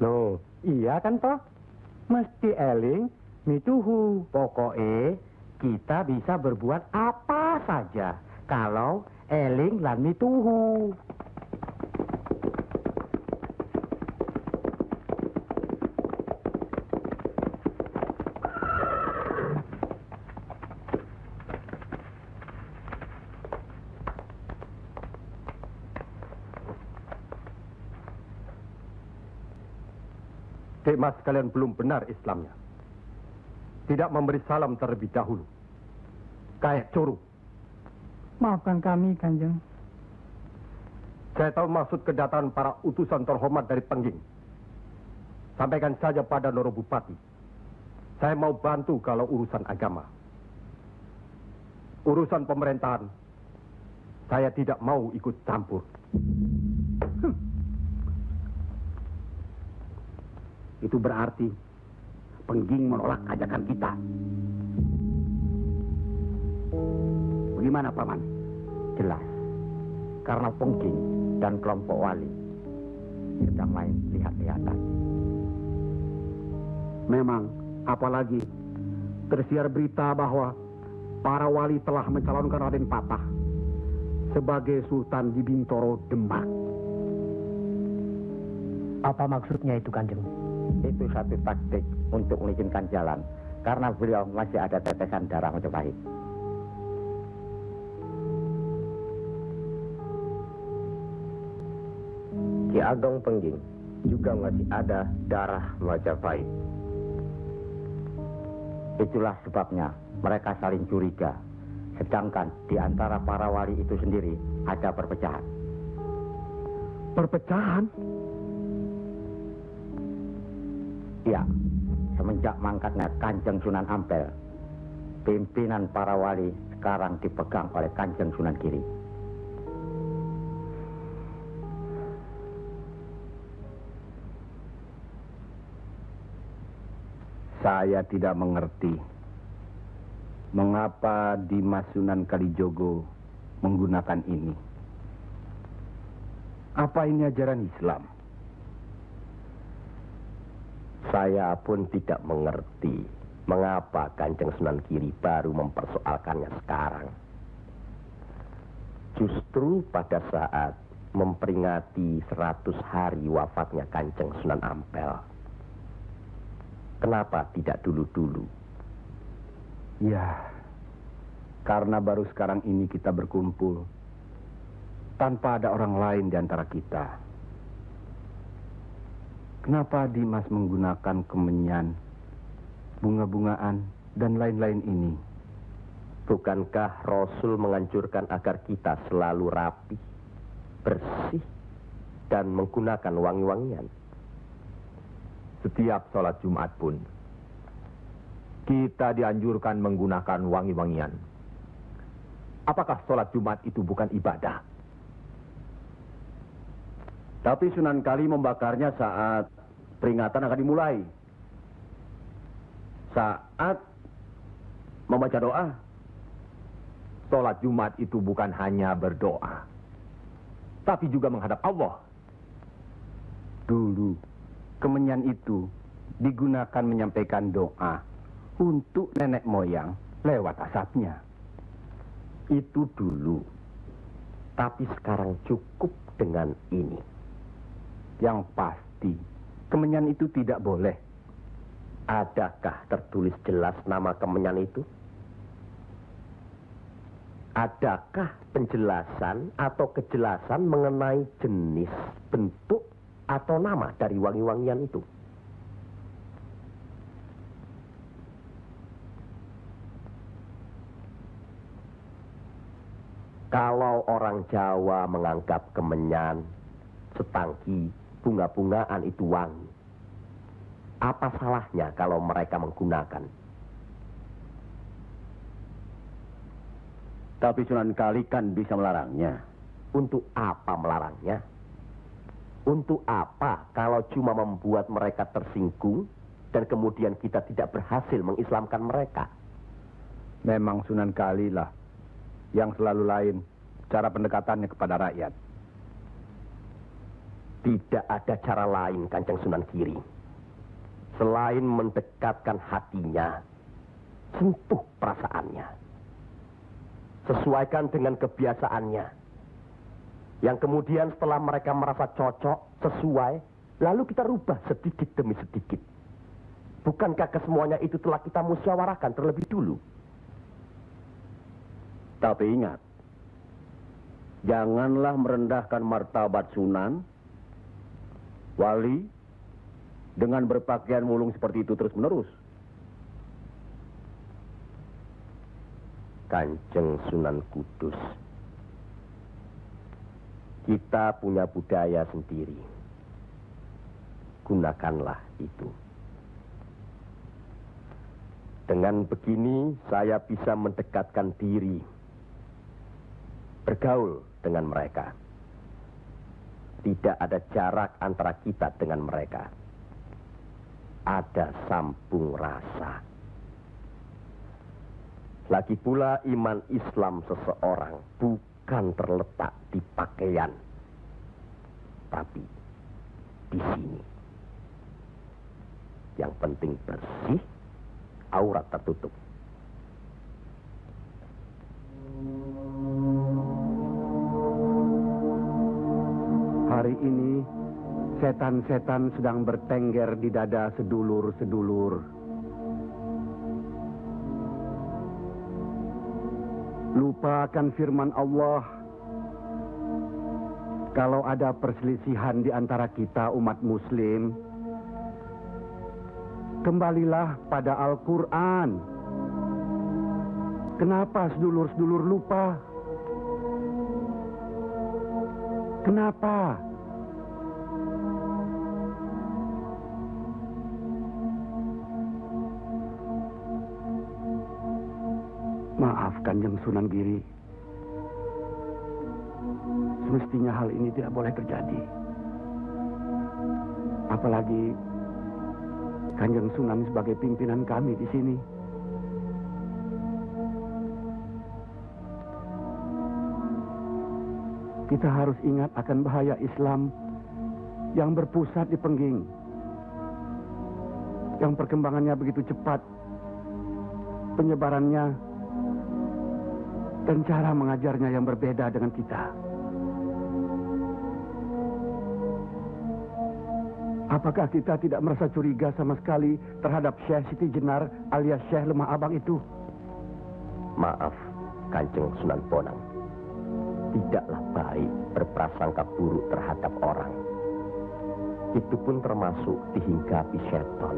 Loh, iya kan toh? Mesti eling mituhu. Pokoknya kita bisa berbuat apa saja kalau eling lan mituhu. Cik Mas sekalian belum benar Islamnya. Tidak memberi salam terlebih dahulu. Kayak curu. Maafkan kami, Kanjeng. Saya tahu maksud kedatangan para utusan terhormat dari Pengging. Sampaikan saja pada Noro Bupati. Saya mau bantu kalau urusan agama. Urusan pemerintahan, saya tidak mau ikut campur. Itu berarti Pengging menolak ajakan kita. Bagaimana, Paman? Jelas. Karena Pengging dan kelompok wali sedang main lihat-lihatan. Memang, apalagi tersiar berita bahwa para wali telah mencalonkan Raden Patah sebagai Sultan di Bintoro, Demak. Apa maksudnya itu, Kanjeng? Itu satu taktik untuk melicinkan jalan, karena beliau masih ada tetesan darah Majapahit. Ki Ageng Pengging juga masih ada darah Majapahit. Itulah sebabnya mereka saling curiga, sedangkan di antara para wali itu sendiri ada perpecahan. Perpecahan? Ya, semenjak mangkatnya Kanjeng Sunan Ampel, pimpinan para wali sekarang dipegang oleh Kanjeng Sunan Giri. Saya tidak mengerti mengapa Dimas Sunan Kalijogo menggunakan ini. Apa ini ajaran Islam? Saya pun tidak mengerti mengapa Kanjeng Sunan Giri baru mempersoalkannya sekarang. Justru pada saat memperingati 100 hari wafatnya Kanjeng Sunan Ampel. Kenapa tidak dulu-dulu? Ya, karena baru sekarang ini kita berkumpul tanpa ada orang lain di antara kita. Kenapa Dimas menggunakan kemenyan, bunga-bungaan, dan lain-lain ini? Bukankah Rasul menganjurkan agar kita selalu rapi, bersih, dan menggunakan wangi-wangian? Setiap sholat Jumat pun, kita dianjurkan menggunakan wangi-wangian. Apakah sholat Jumat itu bukan ibadah? Tapi Sunan Kali membakarnya saat peringatan akan dimulai. Saat membaca doa. Sholat Jumat itu bukan hanya berdoa, tapi juga menghadap Allah. Dulu, kemenyan itu digunakan menyampaikan doa untuk nenek moyang lewat asapnya. Itu dulu. Tapi sekarang cukup dengan ini. Yang pasti, kemenyan itu tidak boleh. Adakah tertulis jelas nama kemenyan itu? Adakah penjelasan atau kejelasan mengenai jenis, bentuk, atau nama dari wangi-wangian itu? Kalau orang Jawa menganggap kemenyan, setangki, bunga-bungaan itu wangi, apa salahnya kalau mereka menggunakan? Tapi Sunan Kali kan bisa melarangnya. Untuk apa melarangnya? Untuk apa kalau cuma membuat mereka tersinggung dan kemudian kita tidak berhasil mengislamkan mereka? Memang Sunan Kali lah yang selalu lain cara pendekatannya kepada rakyat. Tidak ada cara lain, Kanjeng Sunan Giri, selain mendekatkan hatinya, sentuh perasaannya, sesuaikan dengan kebiasaannya, yang kemudian setelah mereka merasa cocok, sesuai, lalu kita rubah sedikit demi sedikit. Bukankah kesemuanya itu telah kita musyawarahkan terlebih dulu? Tapi ingat, janganlah merendahkan martabat Sunan, wali, dengan berpakaian wulung seperti itu terus-menerus? Kanjeng Sunan Kudus, kita punya budaya sendiri. Gunakanlah itu. Dengan begini, saya bisa mendekatkan diri, bergaul dengan mereka. Tidak ada jarak antara kita dengan mereka. Ada sambung rasa. Lagi pula iman Islam seseorang bukan terletak di pakaian, tapi di sini. Yang penting bersih, aurat tertutup. Hari ini, setan-setan sedang bertengger di dada sedulur-sedulur. Lupa akan firman Allah. Kalau ada perselisihan di antara kita umat muslim, kembalilah pada Al-Quran. Kenapa sedulur-sedulur lupa? Kenapa? Maaf Kanjeng Sunan Giri. Semestinya hal ini tidak boleh terjadi. Apalagi Kanjeng Sunan sebagai pimpinan kami di sini. Kita harus ingat akan bahaya Islam yang berpusat di Pengging, yang perkembangannya begitu cepat, penyebarannya dan cara mengajarnya yang berbeda dengan kita. Apakah kita tidak merasa curiga sama sekali terhadap Syekh Siti Jenar alias Syekh Lemah Abang itu? Maaf, Kanjeng Sunan Bonang. Tidaklah baik berprasangka buruk terhadap orang. Itu pun termasuk dihinggapi setan.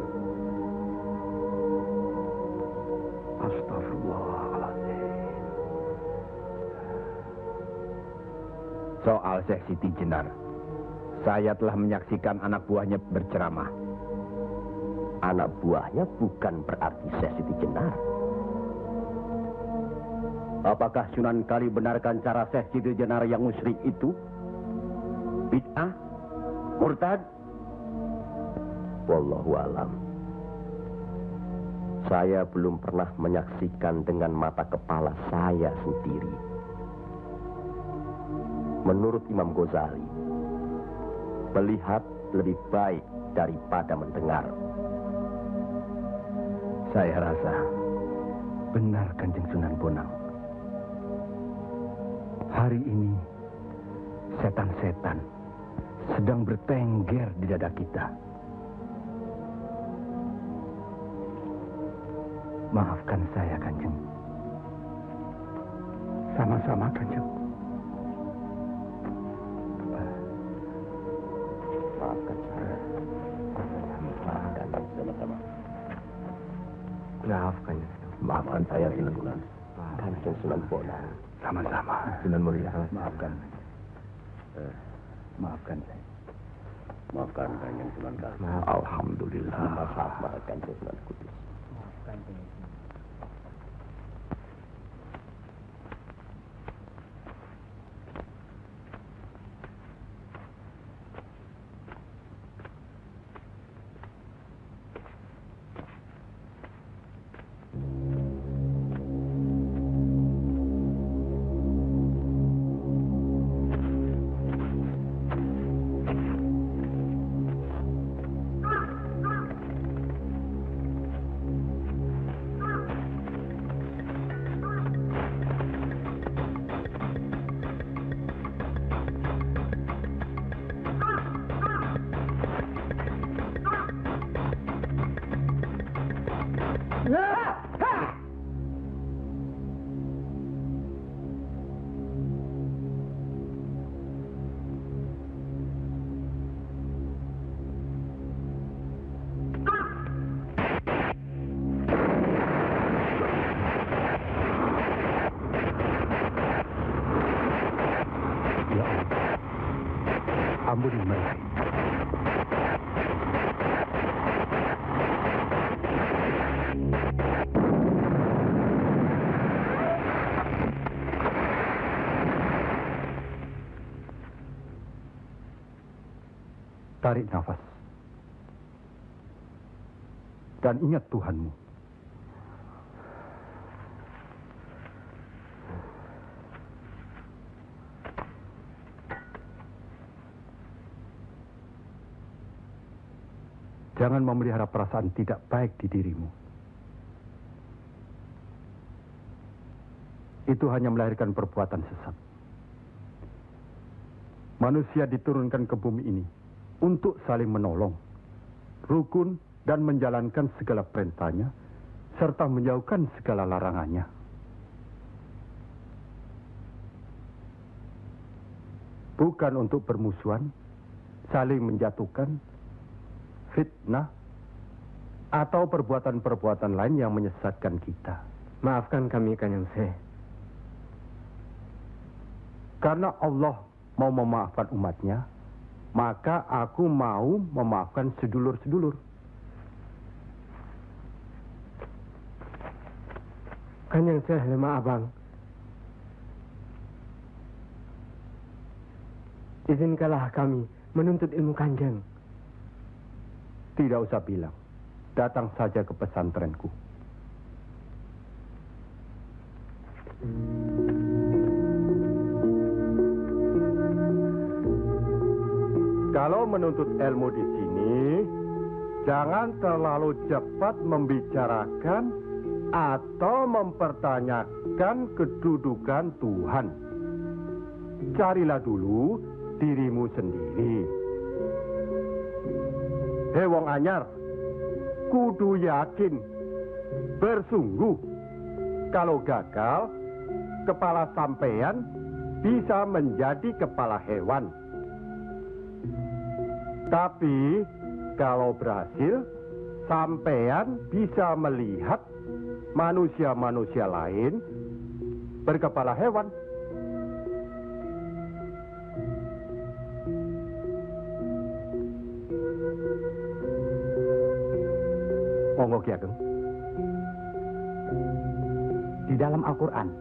Astagfirullahaladzim. Soal Syekh Siti Jenar, saya telah menyaksikan anak buahnya berceramah. Anak buahnya bukan berarti Syekh Siti Jenar. Apakah Sunan Kali benarkan cara Syekh Siti Jenar yang musyrik itu? Bid'ah? Murtad? Wallahu alam. Saya belum pernah menyaksikan dengan mata kepala saya sendiri. Menurut Imam Ghazali, melihat lebih baik daripada mendengar. Saya rasa benar Kanjeng Sunan Bonang. Hari ini setan-setan sedang bertengger di dada kita. Maafkan saya Kanjeng. Sama-sama Kanjeng. Maafkan saya. Maafkan sama-sama. Maafkan. Maafkan saya Sunan. Kanjeng Sunan Bonang. Sama-sama. Sunan Muria. Maafkan. Maafkan saya. Maafkan Kanjeng Sunan Kali. Alhamdulillah. Maafkan Kanjeng Sunan Kudus. Maafkan Kanjeng. Ambon Meraih. Tarik nafas. Dan ingat Tuhanmu. Jangan memelihara perasaan tidak baik di dirimu. Itu hanya melahirkan perbuatan sesat. Manusia diturunkan ke bumi ini untuk saling menolong, rukun, dan menjalankan segala perintahnya, serta menjauhkan segala larangannya. Bukan untuk bermusuhan, saling menjatuhkan, fitnah, atau perbuatan-perbuatan lain yang menyesatkan kita. Maafkan kami, Kanjeng Syekh. Karena Allah mau memaafkan umatnya, maka aku mau memaafkan sedulur-sedulur. Kanjeng Syekh Lemah Abang, izinkanlah kami menuntut ilmu Kanjeng. Tidak usah bilang, datang saja ke pesantrenku. Kalau menuntut ilmu di sini, jangan terlalu cepat membicarakan atau mempertanyakan kedudukan Tuhan. Carilah dulu dirimu sendiri. Hei wong anyar, kudu yakin, bersungguh. Kalau gagal, kepala sampean bisa menjadi kepala hewan. Tapi kalau berhasil, sampean bisa melihat manusia-manusia lain berkepala hewan. Monggo Ki Ageng. Di dalam Al-Quran,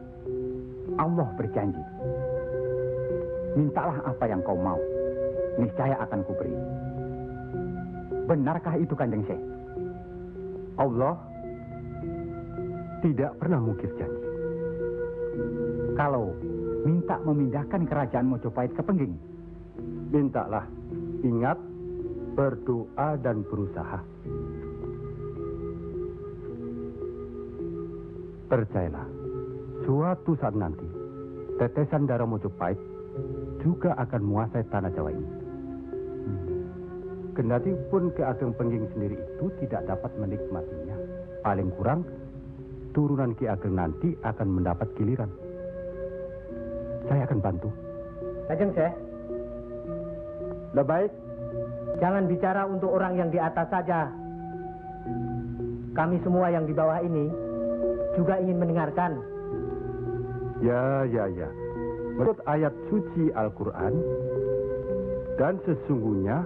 Allah berjanji, mintalah apa yang kau mau, niscaya akan kuberi. Benarkah itu, Kanjeng Syekh? Allah tidak pernah mungkir janji. Kalau minta memindahkan kerajaan Mojopahit ke Pengging, mintalah. Ingat, berdoa dan berusaha. Percayalah, suatu saat nanti, tetesan darah Mojopahit juga akan menguasai tanah Jawa ini. Kendati pun Ki Ageng Pengging sendiri itu tidak dapat menikmatinya. Paling kurang, turunan Ki Ageng nanti akan mendapat giliran. Saya akan bantu. Kanjeng Syekh, Lebih baik, jangan bicara untuk orang yang di atas saja. Kami semua yang di bawah ini juga ingin mendengarkan. Ya. Menurut ayat suci Al-Quran, dan sesungguhnya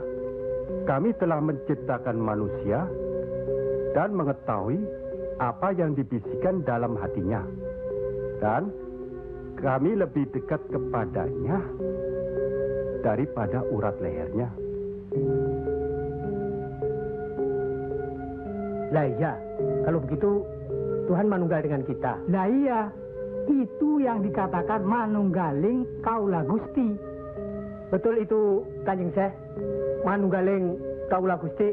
kami telah menciptakan manusia dan mengetahui apa yang dibisikkan dalam hatinya. Dan kami lebih dekat kepadanya daripada urat lehernya. Lah iya, kalau begitu Tuhan manunggal dengan kita. Lah iya, itu yang dikatakan manunggaling kaula Gusti. Betul itu, Kanjeng Syekh. Manunggaling kaula Gusti.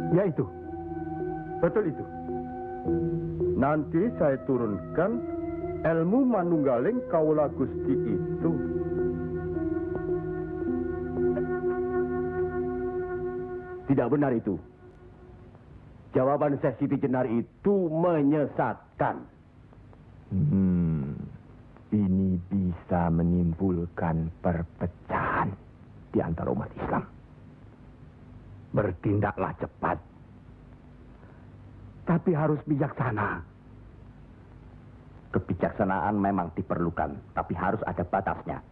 Ya itu. Betul itu. Nanti saya turunkan ilmu manunggaling kaula Gusti itu. Tidak benar itu. Jawaban Syekh Siti Jenar itu menyesatkan. Ini bisa menimbulkan perpecahan di antara umat Islam. Bertindaklah cepat. Tapi harus bijaksana. Kebijaksanaan memang diperlukan, tapi harus ada batasnya.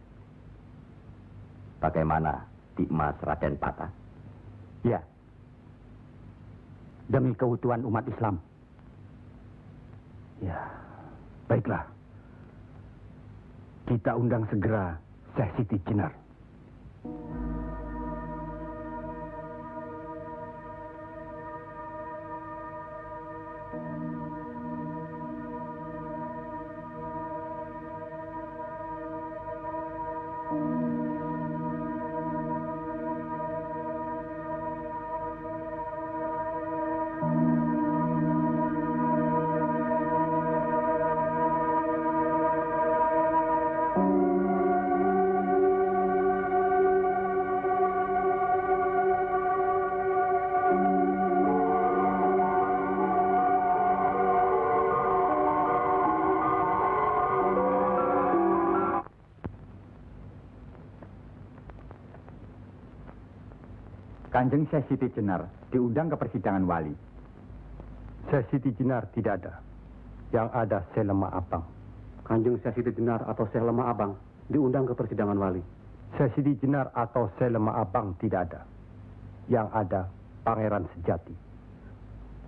Bagaimana Dimas Raden Patah? Ya. Demi keutuhan umat Islam. Ya, baiklah. Kita undang segera Syekh Siti Jenar. Kanjeng Syekh Siti Jenar diundang ke persidangan wali. Syekh Siti Jenar tidak ada. Yang ada Syekh Lemah Abang. Kanjeng Syekh Siti Jenar atau Syekh Lemah Abang diundang ke persidangan wali. Syekh Siti Jenar atau Syekh Lemah Abang tidak ada. Yang ada Pangeran Sejati.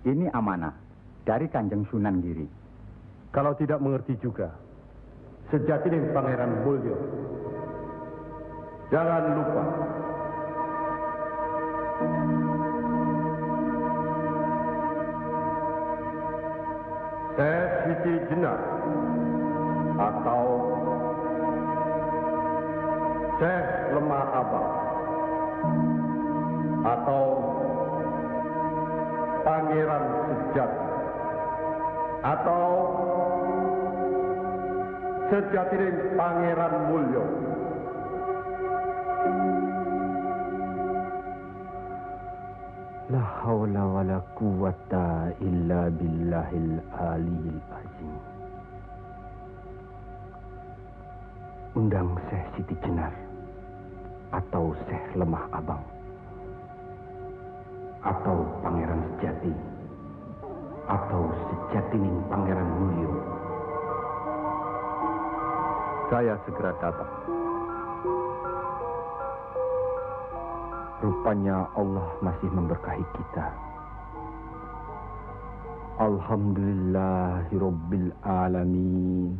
Ini amanah dari Kanjeng Sunan Giri. Kalau tidak mengerti juga, Sejati dan Pangeran Mulyo. Jangan lupa. Syekh Siti Jenar atau Syekh Lemah Abang atau Pangeran Sejati atau Sejati dan Pangeran Mulyo. La haula wa la quwata illa billahil aliyil azim. Undang Syekh Siti Jenar atau Syekh Lemah Abang atau Pangeran Sejati atau Sejatining Pangeran Mulyo. Saya segera datang. Rupanya Allah masih memberkahi kita. Alhamdulillahirabbil alamin.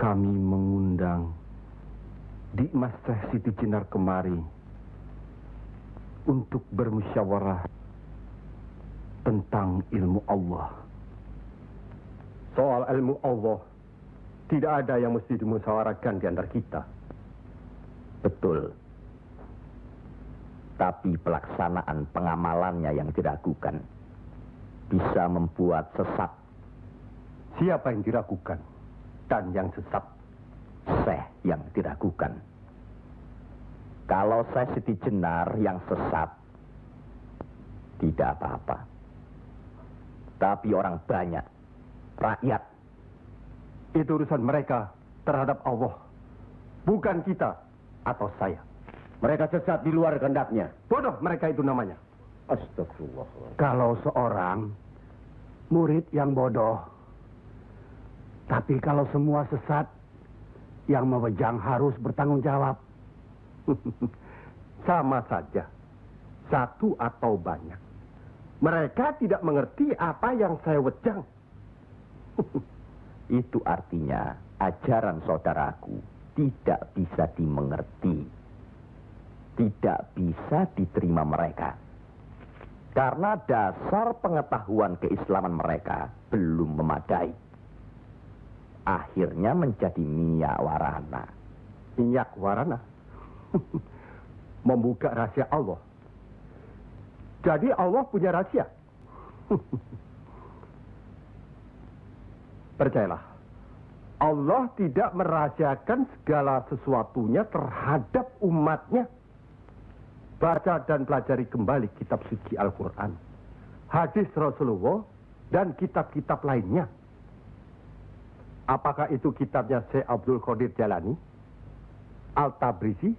Kami mengundang Dimas Syekh Siti Jenar kemari untuk bermusyawarah tentang ilmu Allah. Soal ilmu Allah, tidak ada yang mesti dimusyawarahkan di antara kita. Betul. Tapi pelaksanaan pengamalannya yang diragukan bisa membuat sesat. Siapa yang diragukan dan yang sesat? Syekh yang diragukan. Kalau Syekh Siti Jenar yang sesat, tidak apa-apa. Tapi orang banyak, rakyat, itu urusan mereka terhadap Allah, bukan kita atau saya. Mereka sesat di luar kehendaknya. Bodoh mereka itu namanya. Astagfirullah. Kalau seorang murid yang bodoh, tapi kalau semua sesat, yang mewejang harus bertanggung jawab. Sama saja, satu atau banyak. Mereka tidak mengerti apa yang saya wejang. Itu artinya ajaran saudaraku tidak bisa dimengerti. Tidak bisa diterima mereka. Karena dasar pengetahuan keislaman mereka belum memadai. Akhirnya menjadi minyak warana. Minyak warana? Membuka rahasia Allah. Jadi Allah punya rahasia. Percayalah, Allah tidak merahasiakan segala sesuatunya terhadap umatnya. Baca dan pelajari kembali kitab suci Al-Quran, hadis Rasulullah, dan kitab-kitab lainnya. Apakah itu kitabnya Syekh Abdul Qadir Jalani, Al-Tabrizi,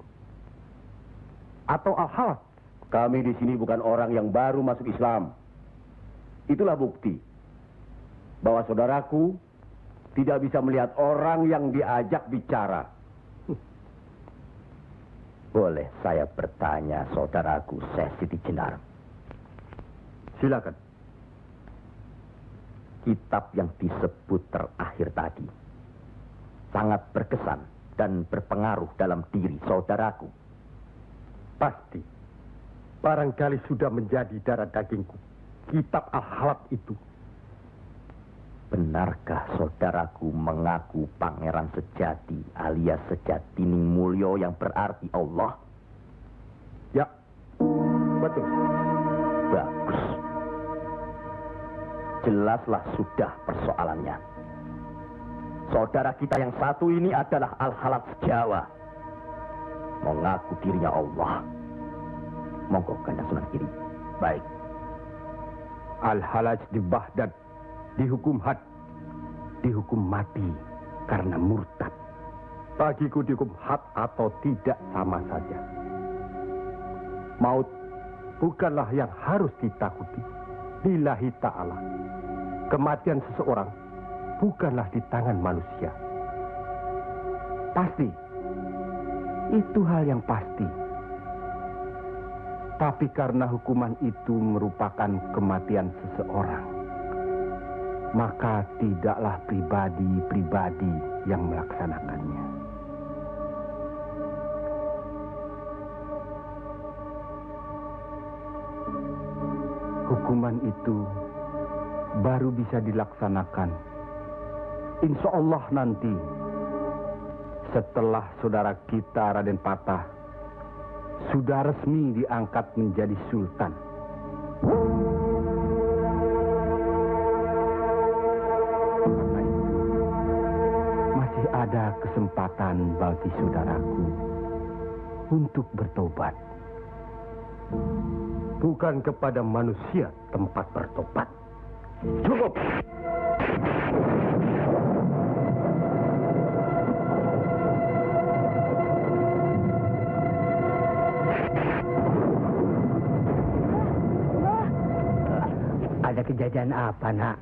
atau Al-Hawas? Kami di sini bukan orang yang baru masuk Islam. Itulah bukti. bahwa saudaraku tidak bisa melihat orang yang diajak bicara. Boleh saya bertanya, saudaraku Syekh Siti Jenar? Silakan. Kitab yang disebut terakhir tadi sangat berkesan dan berpengaruh dalam diri saudaraku. Pasti. Barangkali sudah menjadi darah dagingku. Kitab Al-Halab itu. Benarkah saudaraku mengaku pangeran sejati alias Sejatining Mulyo yang berarti Allah? Ya, betul. Bagus. Jelaslah sudah persoalannya. Saudara kita yang satu ini adalah Al-Halab Jawa. Mengaku dirinya Allah. Monggo Kanjeng Sunan Kiri. Baik. Al-Halaj di Baghdad dihukum had, dihukum mati karena murtad. Bagiku dihukum had atau tidak sama saja. Maut bukanlah yang harus ditakuti. Lillahi ta'ala. Kematian seseorang bukanlah di tangan manusia. Pasti. Itu hal yang pasti. Tapi karena hukuman itu merupakan kematian seseorang, maka tidaklah pribadi-pribadi yang melaksanakannya. Hukuman itu baru bisa dilaksanakan, insya Allah nanti, setelah saudara kita Raden Patah sudah resmi diangkat menjadi sultan. Karena itu, masih ada kesempatan bagi saudaraku untuk bertobat. Bukan kepada manusia tempat bertobat. Cukup! Ada kejadian apa, Nak?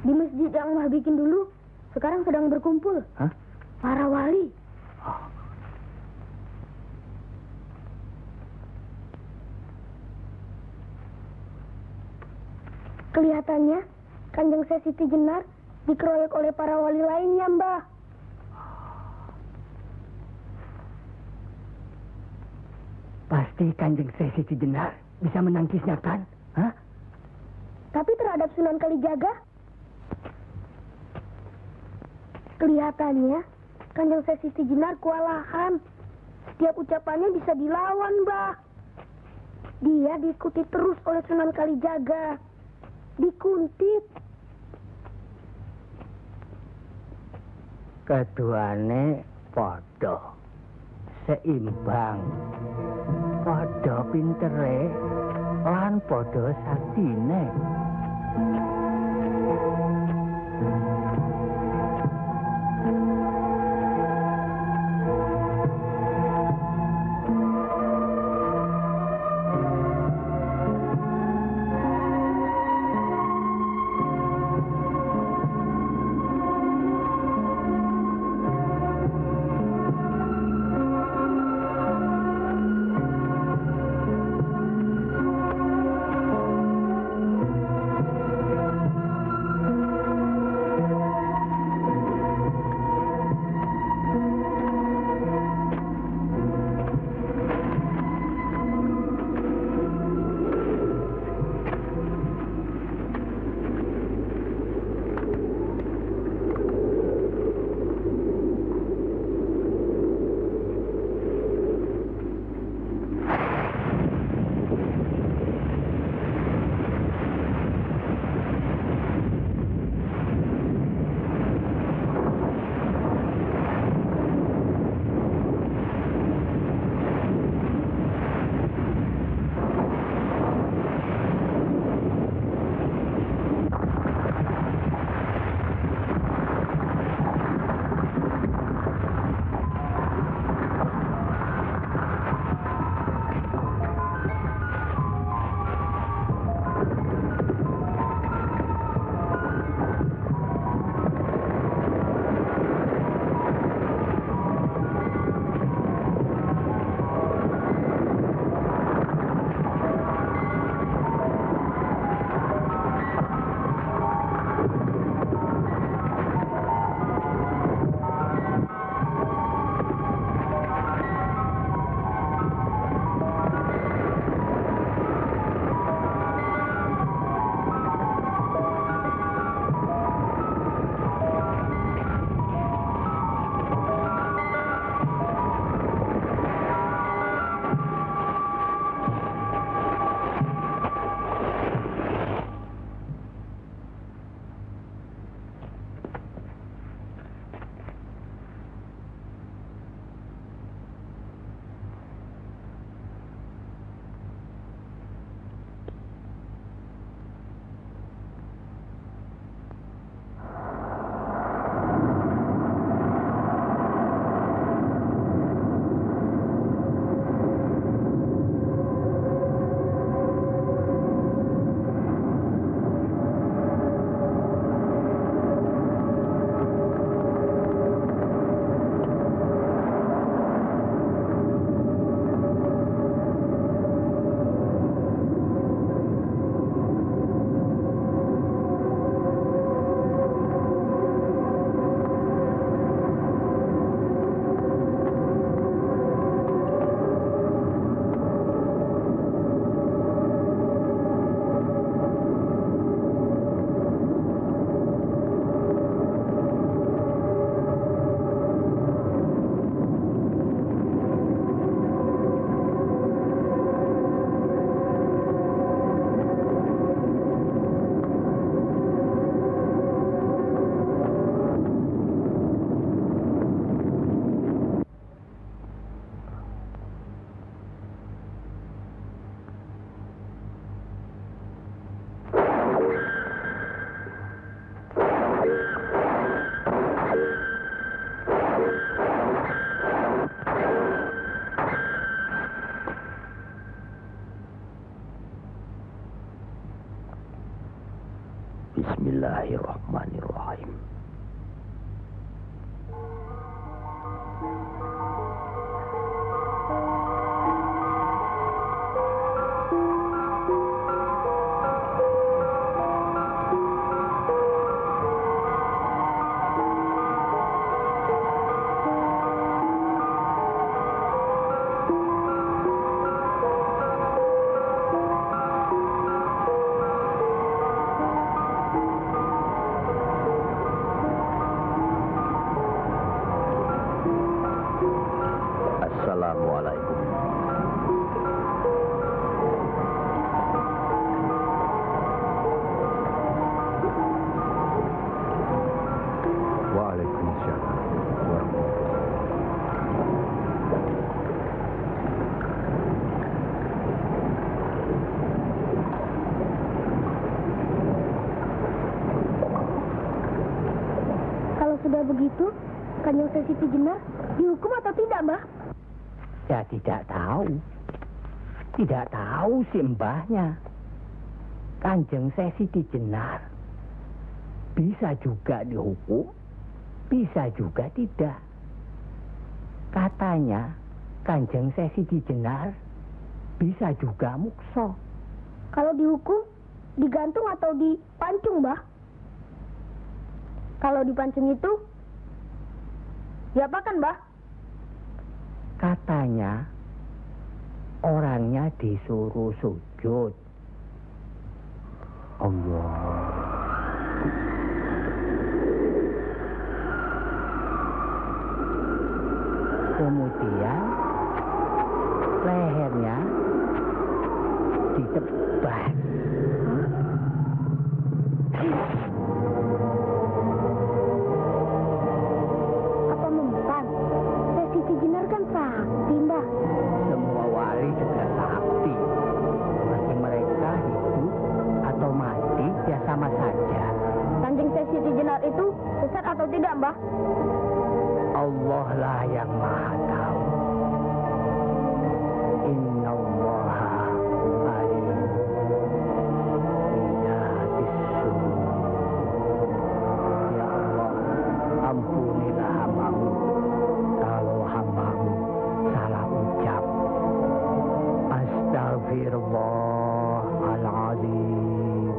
Di masjid yang Mbah bikin dulu, sekarang sedang berkumpul. Hah? Para wali. Kelihatannya, Kanjeng Syekh Siti Jenar dikeroyok oleh para wali lainnya, Mbah. Pasti Kanjeng Syekh Siti Jenar bisa menangkisnya, kan? Hah? Tapi terhadap Sunan Kalijaga, kelihatannya Kanjeng Syekh Siti Jenar kewalahan. Setiap ucapannya bisa dilawan, Mbah. Dia diikuti terus oleh Sunan Kalijaga. Dikuntit. Keduane padha seimbang, padha pintere lan padha saktine. Bismillahirrahmanirrahim. Assalamualaikum. Waalaikumsalam warahmatullahi. Kalau sudah begitu, Kanjeng Siti Jenar dihukum atau tidak, Mbah? Ya tidak tahu. Tidak tahu si mbahnya. Kanjeng Siti Jenar bisa juga dihukum, bisa juga tidak. Katanya Kanjeng Siti Jenar bisa juga mukso. Kalau dihukum, digantung atau dipancung, Mbah? Kalau dipancung itu, diapakan, Mbah? Katanya orangnya disuruh sujud. Allah. Kemudian lehernya ditebas. Apa mempan? Siti Jenar kan sakti, Mbah. Semua wali juga sakti. Bagi mereka hidup atau mati ya sama saja. Kanjeng Siti Jenar itu sesat atau tidak, Mbah? Allah lah yang maha tahu. Innallaha alim bidatis sudur. Ya Allah, ampunilah hambamu kalau hambamu salah ucap. Astagfirullahaladzim.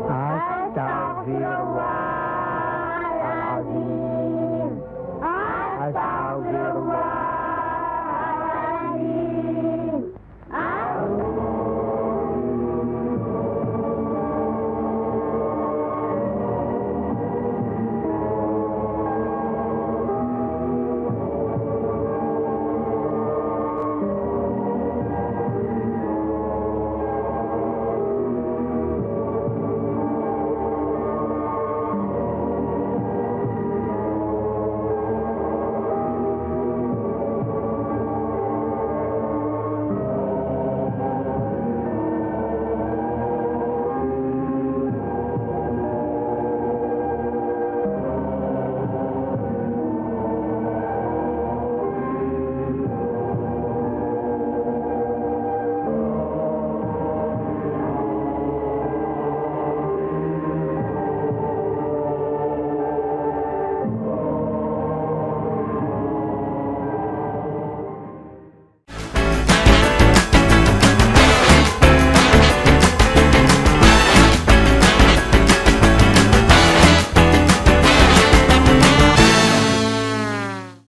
Astagfirullah.